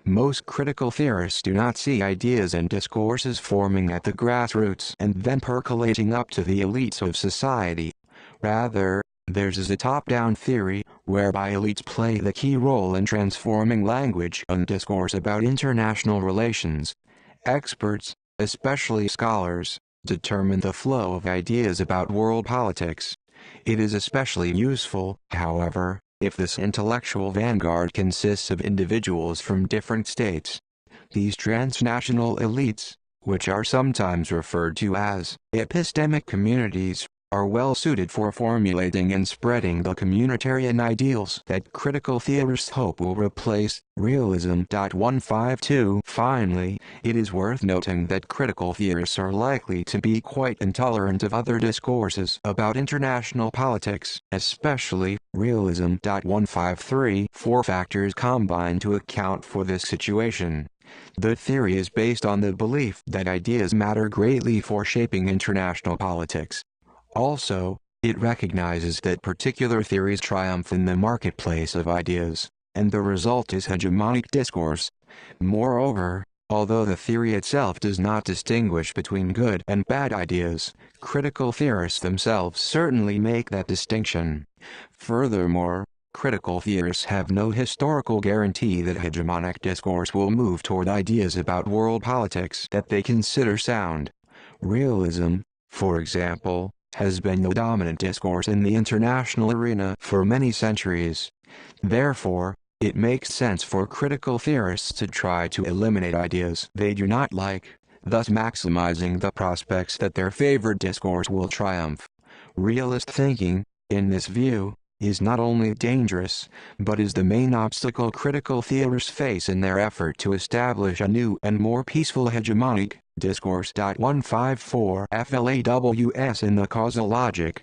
Most critical theorists do not see ideas and discourses forming at the grassroots and then percolating up to the elites of society. Rather, theirs is a top-down theory, whereby elites play the key role in transforming language and discourse about international relations. Experts, especially scholars, determine the flow of ideas about world politics. It is especially useful, however, if this intellectual vanguard consists of individuals from different states. These transnational elites, which are sometimes referred to as epistemic communities, are well suited for formulating and spreading the communitarian ideals that critical theorists hope will replace realism. 152. Finally, it is worth noting that critical theorists are likely to be quite intolerant of other discourses about international politics, especially realism. 153. Four factors combine to account for this situation. The theory is based on the belief that ideas matter greatly for shaping international politics. Also, it recognizes that particular theories triumph in the marketplace of ideas, and the result is hegemonic discourse. Moreover, although the theory itself does not distinguish between good and bad ideas, critical theorists themselves certainly make that distinction. Furthermore, critical theorists have no historical guarantee that hegemonic discourse will move toward ideas about world politics that they consider sound. Realism, for example, has been the dominant discourse in the international arena for many centuries. Therefore, it makes sense for critical theorists to try to eliminate ideas they do not like, thus maximizing the prospects that their favored discourse will triumph. Realist thinking, in this view, is not only dangerous, but is the main obstacle critical theorists face in their effort to establish a new and more peaceful hegemonic discourse. 154 FLAWS in the causal logic.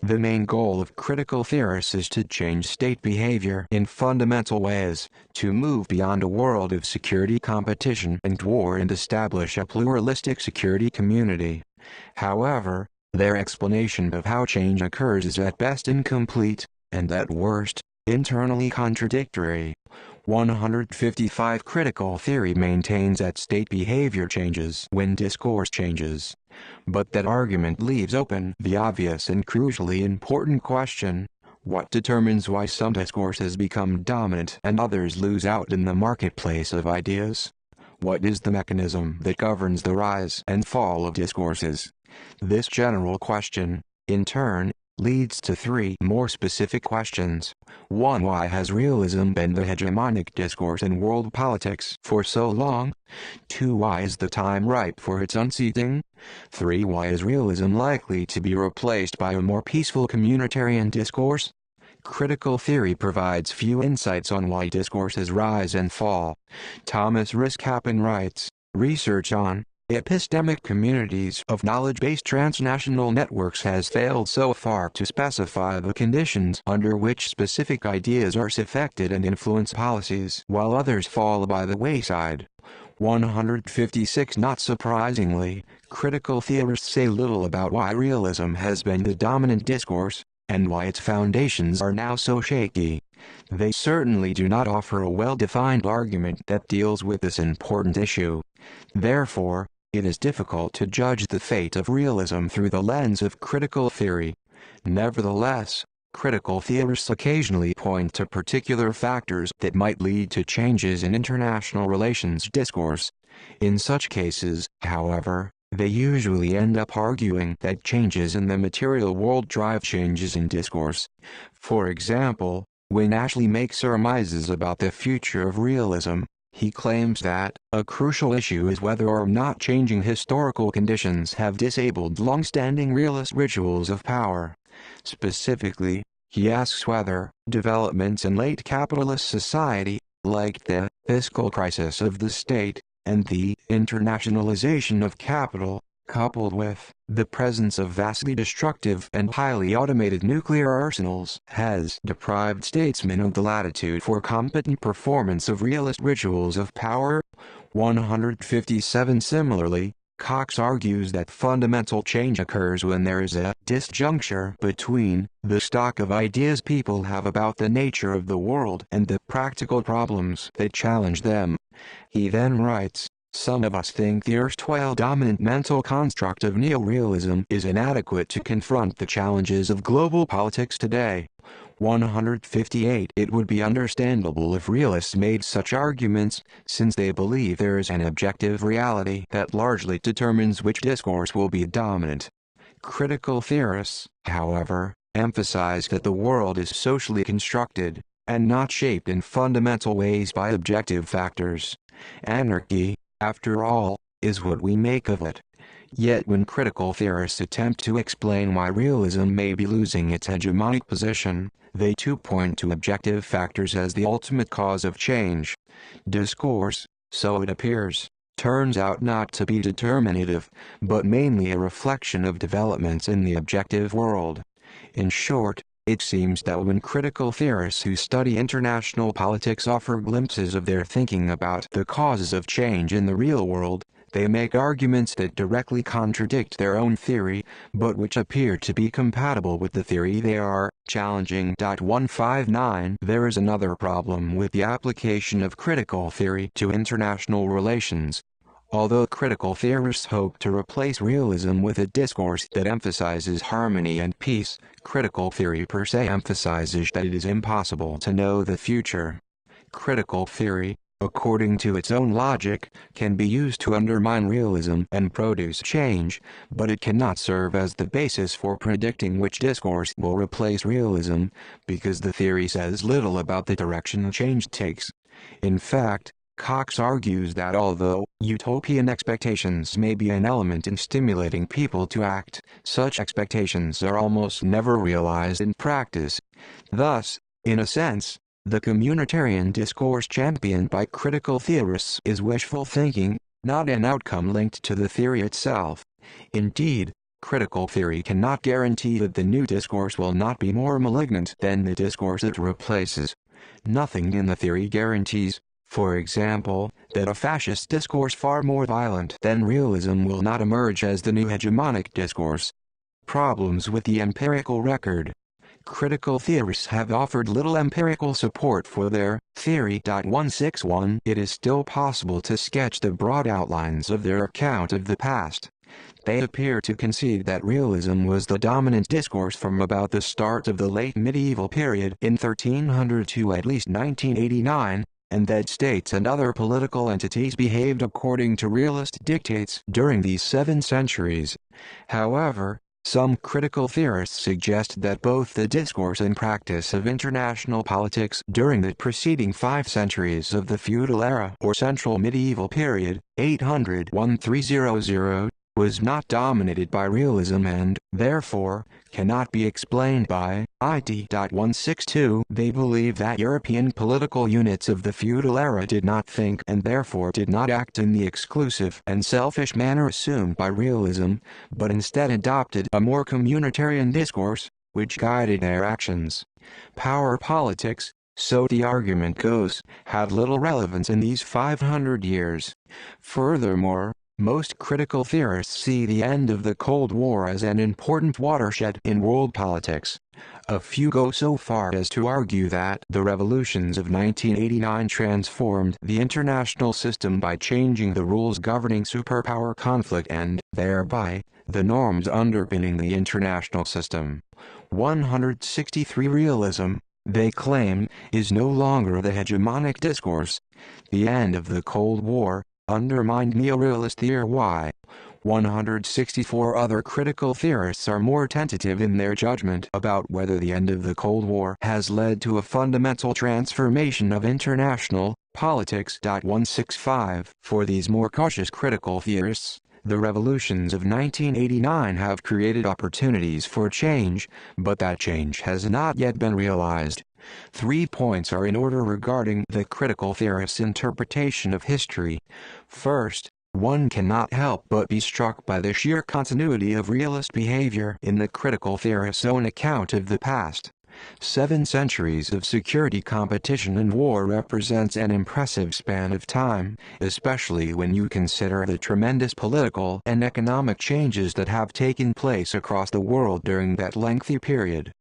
The main goal of critical theorists is to change state behavior in fundamental ways, to move beyond a world of security competition and war and establish a pluralistic security community. However, their explanation of how change occurs is at best incomplete, and at worst, internally contradictory. 155 Critical theory maintains that state behavior changes when discourse changes. But that argument leaves open the obvious and crucially important question: what determines why some discourses become dominant and others lose out in the marketplace of ideas? What is the mechanism that governs the rise and fall of discourses? This general question, in turn, leads to three more specific questions. 1. Why has realism been the hegemonic discourse in world politics for so long? 2. Why is the time ripe for its unseating? 3. Why is realism likely to be replaced by a more peaceful communitarian discourse? Critical theory provides few insights on why discourses rise and fall. Thomas Riskappen writes, research on epistemic communities of knowledge-based transnational networks has failed so far to specify the conditions under which specific ideas are affected and influence policies, while others fall by the wayside. 156 Not surprisingly, critical theorists say little about why realism has been the dominant discourse, and why its foundations are now so shaky. They certainly do not offer a well-defined argument that deals with this important issue. Therefore, it is difficult to judge the fate of realism through the lens of critical theory. Nevertheless, critical theorists occasionally point to particular factors that might lead to changes in international relations discourse. In such cases, however, they usually end up arguing that changes in the material world drive changes in discourse. For example, when Ashley makes surmises about the future of realism, he claims that a crucial issue is whether or not changing historical conditions have disabled long-standing realist rituals of power. Specifically, He asks whether developments in late capitalist society, like the fiscal crisis of the state, and the internationalization of capital, coupled with the presence of vastly destructive and highly automated nuclear arsenals, has deprived statesmen of the latitude for competent performance of realist rituals of power. 157. Similarly, Cox argues that fundamental change occurs when there is a disjuncture between the stock of ideas people have about the nature of the world and the practical problems that challenge them. He then writes, "Some of us think the erstwhile dominant mental construct of neorealism is inadequate to confront the challenges of global politics today." 158. It would be understandable if realists made such arguments, since they believe there is an objective reality that largely determines which discourse will be dominant. Critical theorists, however, emphasize that the world is socially constructed, and not shaped in fundamental ways by objective factors. Anarchy, after all, is what we make of it. Yet when critical theorists attempt to explain why realism may be losing its hegemonic position, they too point to objective factors as the ultimate cause of change. Discourse, so it appears, turns out not to be determinative, but mainly a reflection of developments in the objective world. In short, it seems that when critical theorists who study international politics offer glimpses of their thinking about the causes of change in the real world, they make arguments that directly contradict their own theory, but which appear to be compatible with the theory they are challenging. 159. There is another problem with the application of critical theory to international relations. Although critical theorists hope to replace realism with a discourse that emphasizes harmony and peace, critical theory per se emphasizes that it is impossible to know the future. Critical theory, according to its own logic, can be used to undermine realism and produce change, but it cannot serve as the basis for predicting which discourse will replace realism, because the theory says little about the direction change takes. In fact, Cox argues that although utopian expectations may be an element in stimulating people to act, such expectations are almost never realized in practice. Thus, in a sense, the communitarian discourse championed by critical theorists is wishful thinking, not an outcome linked to the theory itself. Indeed, critical theory cannot guarantee that the new discourse will not be more malignant than the discourse it replaces. Nothing in the theory guarantees, for example, that a fascist discourse far more violent than realism will not emerge as the new hegemonic discourse. Problems with the empirical record. Critical theorists have offered little empirical support for their theory. 161. It is still possible to sketch the broad outlines of their account of the past. They appear to concede that realism was the dominant discourse from about the start of the late medieval period in 1300 to at least 1989, and that states and other political entities behaved according to realist dictates during these 7 centuries. However, some critical theorists suggest that both the discourse and practice of international politics during the preceding 5 centuries of the feudal era or central medieval period, 800–1300, was not dominated by realism and, therefore, cannot be explained by it. 162. They believe that European political units of the feudal era did not think and therefore did not act in the exclusive and selfish manner assumed by realism, but instead adopted a more communitarian discourse, which guided their actions. Power politics, so the argument goes, had little relevance in these 500 years. Furthermore, most critical theorists see the end of the Cold War as an important watershed in world politics. A few go so far as to argue that the revolutions of 1989 transformed the international system by changing the rules governing superpower conflict and, thereby, the norms underpinning the international system. 163. Realism, they claim, is no longer the hegemonic discourse. The end of the Cold War undermined neorealist theory. 164. Other critical theorists are more tentative in their judgment about whether the end of the Cold War has led to a fundamental transformation of international politics. 165. For these more cautious critical theorists, The revolutions of 1989 have created opportunities for change, but that change has not yet been realized. 3 points are in order regarding the critical theorist's interpretation of history. First, one cannot help but be struck by the sheer continuity of realist behavior in the critical theorist's own account of the past. 7 centuries of security competition and war represents an impressive span of time, especially when you consider the tremendous political and economic changes that have taken place across the world during that lengthy period.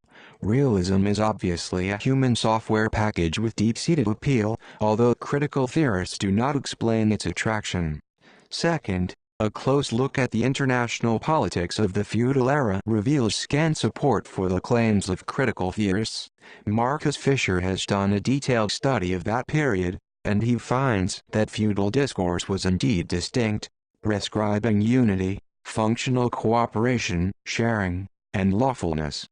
Realism is obviously a human software package with deep-seated appeal, although critical theorists do not explain its attraction. Second, a close look at the international politics of the feudal era reveals scant support for the claims of critical theorists. Marcus Fisher has done a detailed study of that period, and he finds that feudal discourse was indeed distinct, prescribing unity, functional cooperation, sharing, and lawfulness.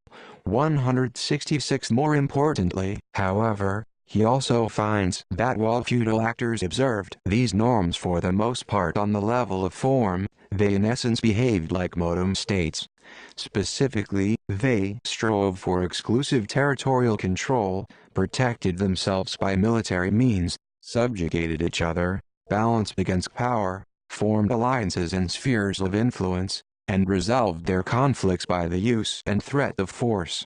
166. More importantly, however, he also finds that while feudal actors observed these norms for the most part on the level of form, they in essence behaved like modem states. Specifically, they strove for exclusive territorial control, protected themselves by military means, subjugated each other, balanced against power, formed alliances and spheres of influence, and resolved their conflicts by the use and threat of force.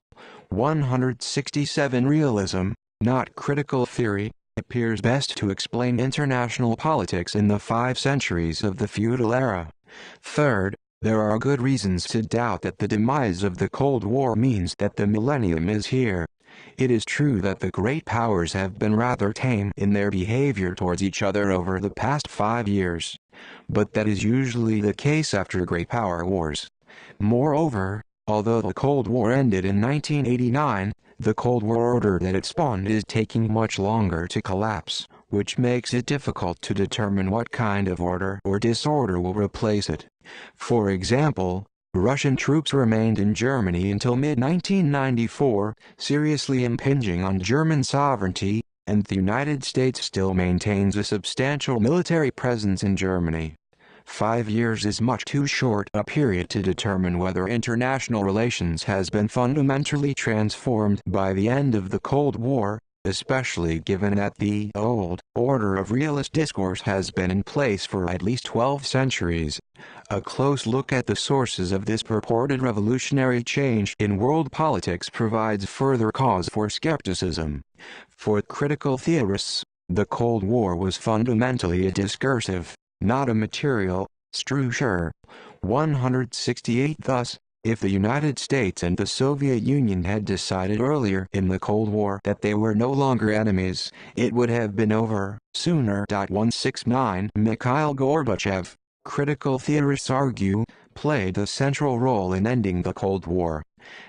167. Realism, not critical theory, appears best to explain international politics in the 5 centuries of the feudal era. Third, there are good reasons to doubt that the demise of the Cold War means that the millennium is here. It is true that the great powers have been rather tame in their behavior towards each other over the past 5 years. But that is usually the case after great power wars. Moreover, although the Cold War ended in 1989, the Cold War order that it spawned is taking much longer to collapse, which makes it difficult to determine what kind of order or disorder will replace it. For example, Russian troops remained in Germany until mid-1994, seriously impinging on German sovereignty, and the United States still maintains a substantial military presence in Germany. 5 years is much too short a period to determine whether international relations has been fundamentally transformed by the end of the Cold War, especially given that the old order of realist discourse has been in place for at least 12 centuries. A close look at the sources of this purported revolutionary change in world politics provides further cause for skepticism. For critical theorists, the Cold War was fundamentally a discursive, not a material, structure. 168. Thus, if the United States and the Soviet Union had decided earlier in the Cold War that they were no longer enemies, it would have been over sooner. 169. Mikhail Gorbachev, critical theorists argue, played a central role in ending the Cold War.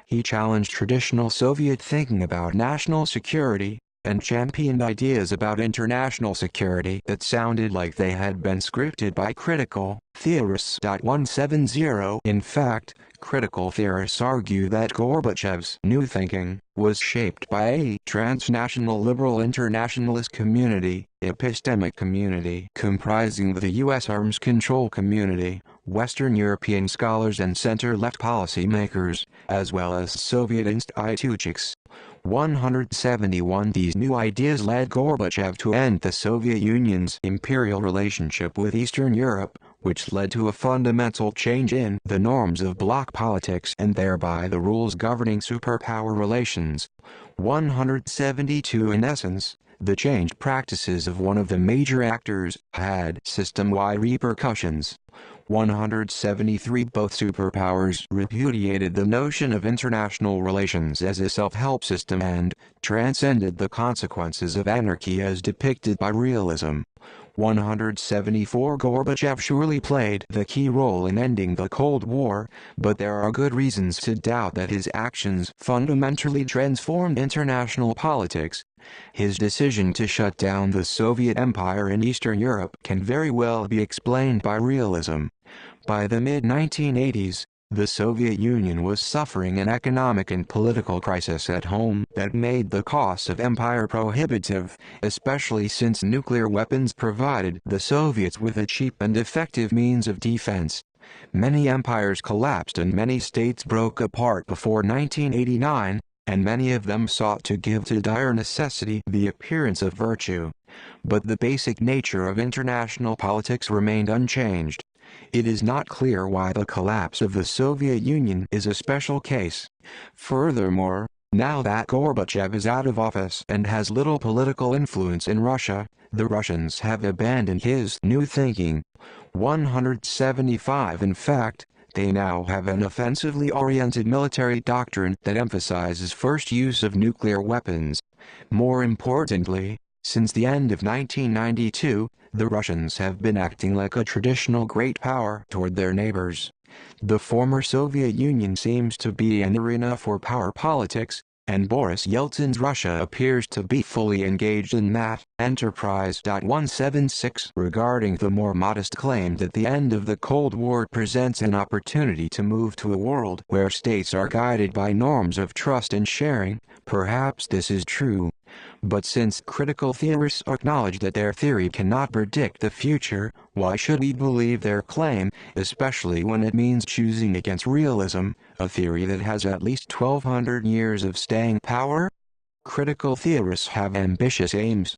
He challenged traditional Soviet thinking about national security, and championed ideas about international security that sounded like they had been scripted by critical theorists. 170. In fact, critical theorists argue that Gorbachev's new thinking was shaped by a transnational liberal internationalist community, epistemic community comprising the U.S. arms control community, Western European scholars and center-left policymakers, as well as Soviet institutions. 171. These new ideas led Gorbachev to end the Soviet Union's imperial relationship with Eastern Europe, which led to a fundamental change in the norms of bloc politics and thereby the rules governing superpower relations. 172. In essence, the changed practices of one of the major actors had system-wide repercussions. 173. Both superpowers repudiated the notion of international relations as a self-help system and transcended the consequences of anarchy as depicted by realism. 174. Gorbachev surely played the key role in ending the Cold War, but there are good reasons to doubt that his actions fundamentally transformed international politics. His decision to shut down the Soviet Empire in Eastern Europe can very well be explained by realism. By the mid-1980s, The Soviet Union was suffering an economic and political crisis at home that made the cost of empire prohibitive, especially since nuclear weapons provided the Soviets with a cheap and effective means of defense. Many empires collapsed and many states broke apart before 1989, and many of them sought to give to dire necessity the appearance of virtue. But the basic nature of international politics remained unchanged. It is not clear why the collapse of the Soviet Union is a special case. Furthermore, now that Gorbachev is out of office and has little political influence in Russia, the Russians have abandoned his new thinking. 175 In fact, they now have an offensively oriented military doctrine that emphasizes first use of nuclear weapons. More importantly, since the end of 1992, the Russians have been acting like a traditional great power toward their neighbors. The former Soviet Union seems to be an arena for power politics, and Boris Yeltsin's Russia appears to be fully engaged in that enterprise. 176 Regarding the more modest claim that the end of the Cold War presents an opportunity to move to a world where states are guided by norms of trust and sharing, perhaps this is true. But since critical theorists acknowledge that their theory cannot predict the future, why should we believe their claim, especially when it means choosing against realism, a theory that has at least 1,200 years of staying power? Critical theorists have ambitious aims.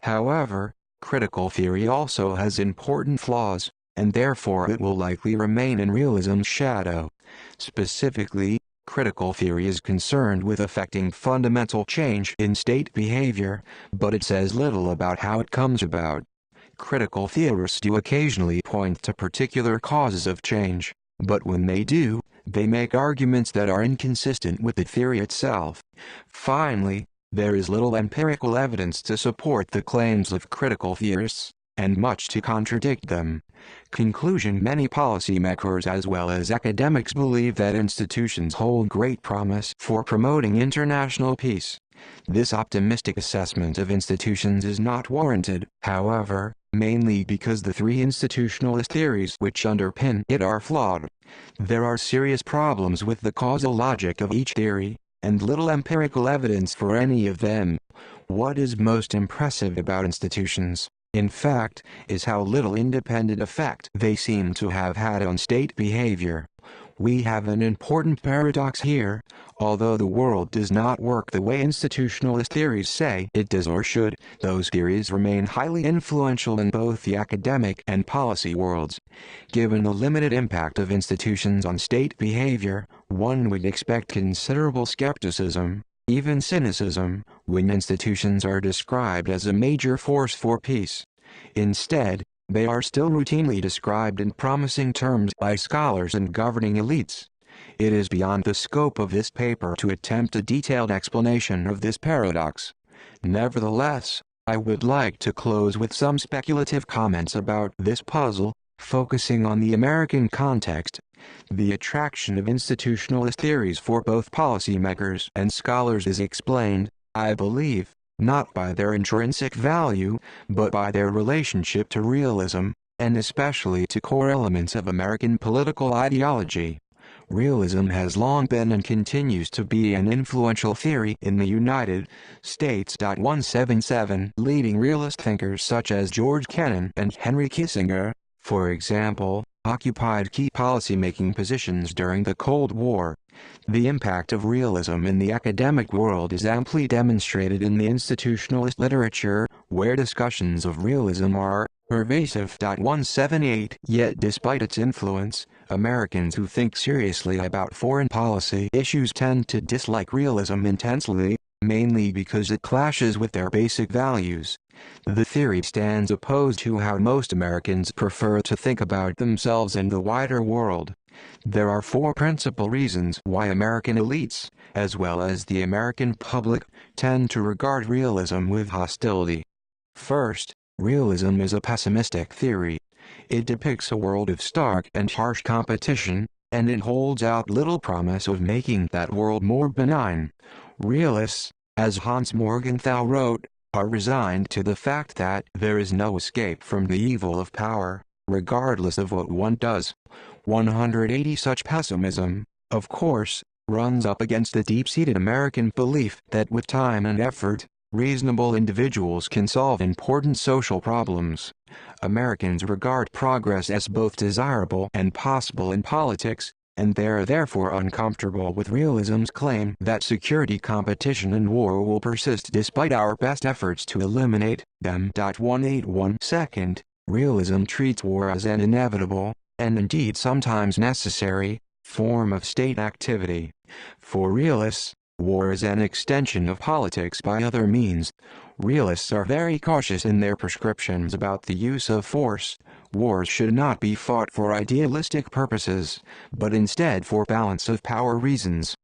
However, critical theory also has important flaws, and therefore it will likely remain in realism's shadow. Specifically, critical theory is concerned with affecting fundamental change in state behavior, but it says little about how it comes about. Critical theorists do occasionally point to particular causes of change, but when they do, they make arguments that are inconsistent with the theory itself. Finally, there is little empirical evidence to support the claims of critical theorists, and much to contradict them. Conclusion: many policymakers as well as academics believe that institutions hold great promise for promoting international peace. This optimistic assessment of institutions is not warranted, however, mainly because the three institutionalist theories which underpin it are flawed. There are serious problems with the causal logic of each theory, and little empirical evidence for any of them. What is most impressive about institutions, in fact, is how little independent effect they seem to have had on state behavior. We have an important paradox here. Although the world does not work the way institutionalist theories say it does or should, those theories remain highly influential in both the academic and policy worlds. Given the limited impact of institutions on state behavior, one would expect considerable skepticism, even cynicism, when institutions are described as a major force for peace. Instead, they are still routinely described in promising terms by scholars and governing elites. It is beyond the scope of this paper to attempt a detailed explanation of this paradox. Nevertheless, I would like to close with some speculative comments about this puzzle, focusing on the American context. The attraction of institutionalist theories for both policymakers and scholars is explained, I believe, not by their intrinsic value, but by their relationship to realism, and especially to core elements of American political ideology. Realism has long been and continues to be an influential theory in the United States. 177 Leading realist thinkers such as George Kennan and Henry Kissinger, for example, occupied key policymaking positions during the Cold War. The impact of realism in the academic world is amply demonstrated in the institutionalist literature, where discussions of realism are pervasive. 178 Yet despite its influence, Americans who think seriously about foreign policy issues tend to dislike realism intensely, mainly because it clashes with their basic values. The theory stands opposed to how most Americans prefer to think about themselves and the wider world. There are four principal reasons why American elites, as well as the American public, tend to regard realism with hostility. First, realism is a pessimistic theory. It depicts a world of stark and harsh competition, and it holds out little promise of making that world more benign. Realists, as Hans Morgenthau wrote, are resigned to the fact that there is no escape from the evil of power, regardless of what one does. 180 Such pessimism, of course, runs up against the deep-seated American belief that with time and effort, reasonable individuals can solve important social problems. Americans regard progress as both desirable and possible in politics, and they are therefore uncomfortable with realism's claim that security competition and war will persist despite our best efforts to eliminate them. 181 Second, realism treats war as an inevitable, and indeed sometimes necessary, form of state activity. For realists, war is an extension of politics by other means. Realists are very cautious in their prescriptions about the use of force. Wars should not be fought for idealistic purposes, but instead for balance of power reasons.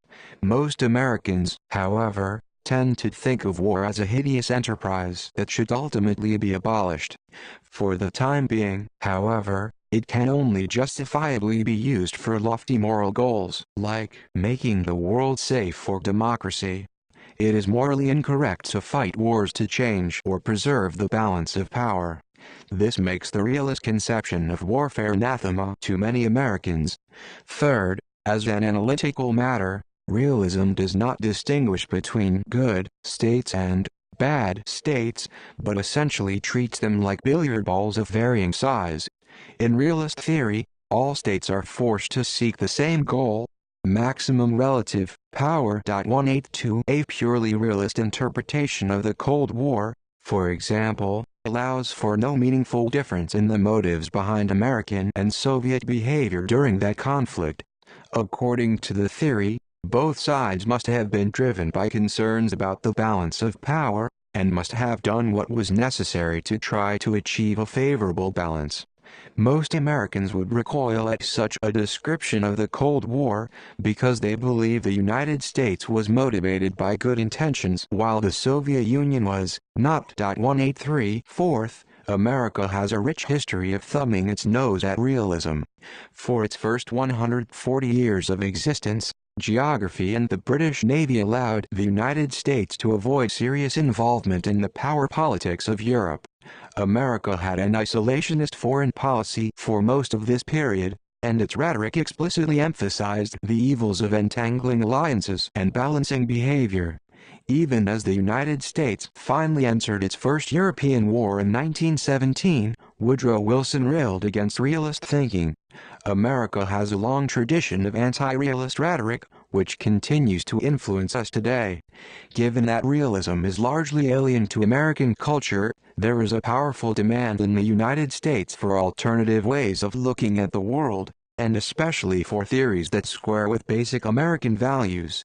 Most Americans, however, tend to think of war as a hideous enterprise that should ultimately be abolished. For the time being, however, it can only justifiably be used for lofty moral goals, like making the world safe for democracy. It is morally incorrect to fight wars to change or preserve the balance of power. This makes the realist conception of warfare anathema to many Americans. Third, as an analytical matter, realism does not distinguish between good states and bad states, but essentially treats them like billiard balls of varying size. In realist theory, all states are forced to seek the same goal, maximum relative power. 182 A purely realist interpretation of the Cold War, for example, allows for no meaningful difference in the motives behind American and Soviet behavior during that conflict. According to the theory, both sides must have been driven by concerns about the balance of power, and must have done what was necessary to try to achieve a favorable balance. Most Americans would recoil at such a description of the Cold War, because they believe the United States was motivated by good intentions while the Soviet Union was not. 183 Fourth, America has a rich history of thumbing its nose at realism. For its first 140 years of existence, geography and the British Navy allowed the United States to avoid serious involvement in the power politics of Europe. America had an isolationist foreign policy for most of this period, and its rhetoric explicitly emphasized the evils of entangling alliances and balancing behavior. Even as the United States finally entered its first European war in 1917, Woodrow Wilson railed against realist thinking. America has a long tradition of anti-realist rhetoric, which continues to influence us today. Given that realism is largely alien to American culture, there is a powerful demand in the United States for alternative ways of looking at the world, and especially for theories that square with basic American values.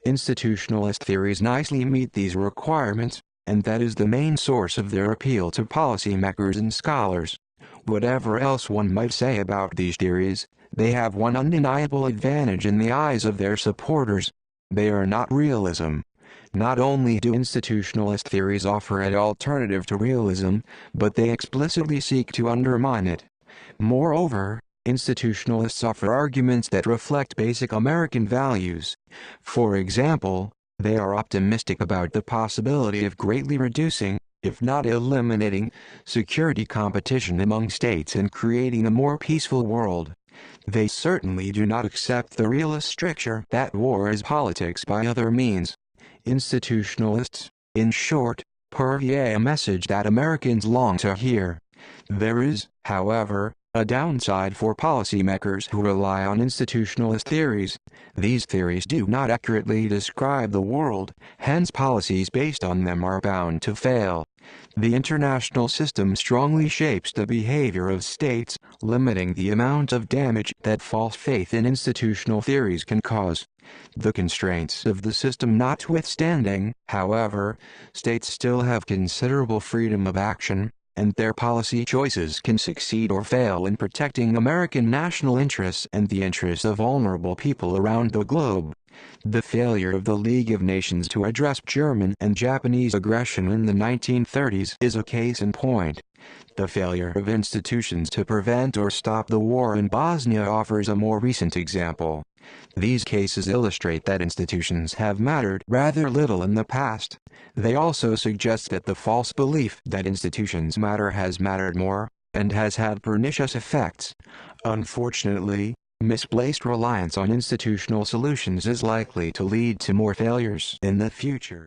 Institutionalist theories nicely meet these requirements, and that is the main source of their appeal to policymakers and scholars. Whatever else one might say about these theories, they have one undeniable advantage in the eyes of their supporters: they are not realism. Not only do institutionalist theories offer an alternative to realism, but they explicitly seek to undermine it. Moreover, institutionalists offer arguments that reflect basic American values. For example, they are optimistic about the possibility of greatly reducing, if not eliminating, security competition among states and creating a more peaceful world. They certainly do not accept the realist stricture that war is politics by other means. Institutionalists, in short, purvey a message that Americans long to hear. There is, however, a downside for policymakers who rely on institutionalist theories. These theories do not accurately describe the world, hence policies based on them are bound to fail. The international system strongly shapes the behavior of states, limiting the amount of damage that false faith in institutional theories can cause. The constraints of the system notwithstanding, however, states still have considerable freedom of action, and their policy choices can succeed or fail in protecting American national interests and the interests of vulnerable people around the globe. The failure of the League of Nations to address German and Japanese aggression in the 1930s is a case in point. The failure of institutions to prevent or stop the war in Bosnia offers a more recent example. These cases illustrate that institutions have mattered rather little in the past. They also suggest that the false belief that institutions matter has mattered more, and has had pernicious effects. Unfortunately, misplaced reliance on institutional solutions is likely to lead to more failures in the future.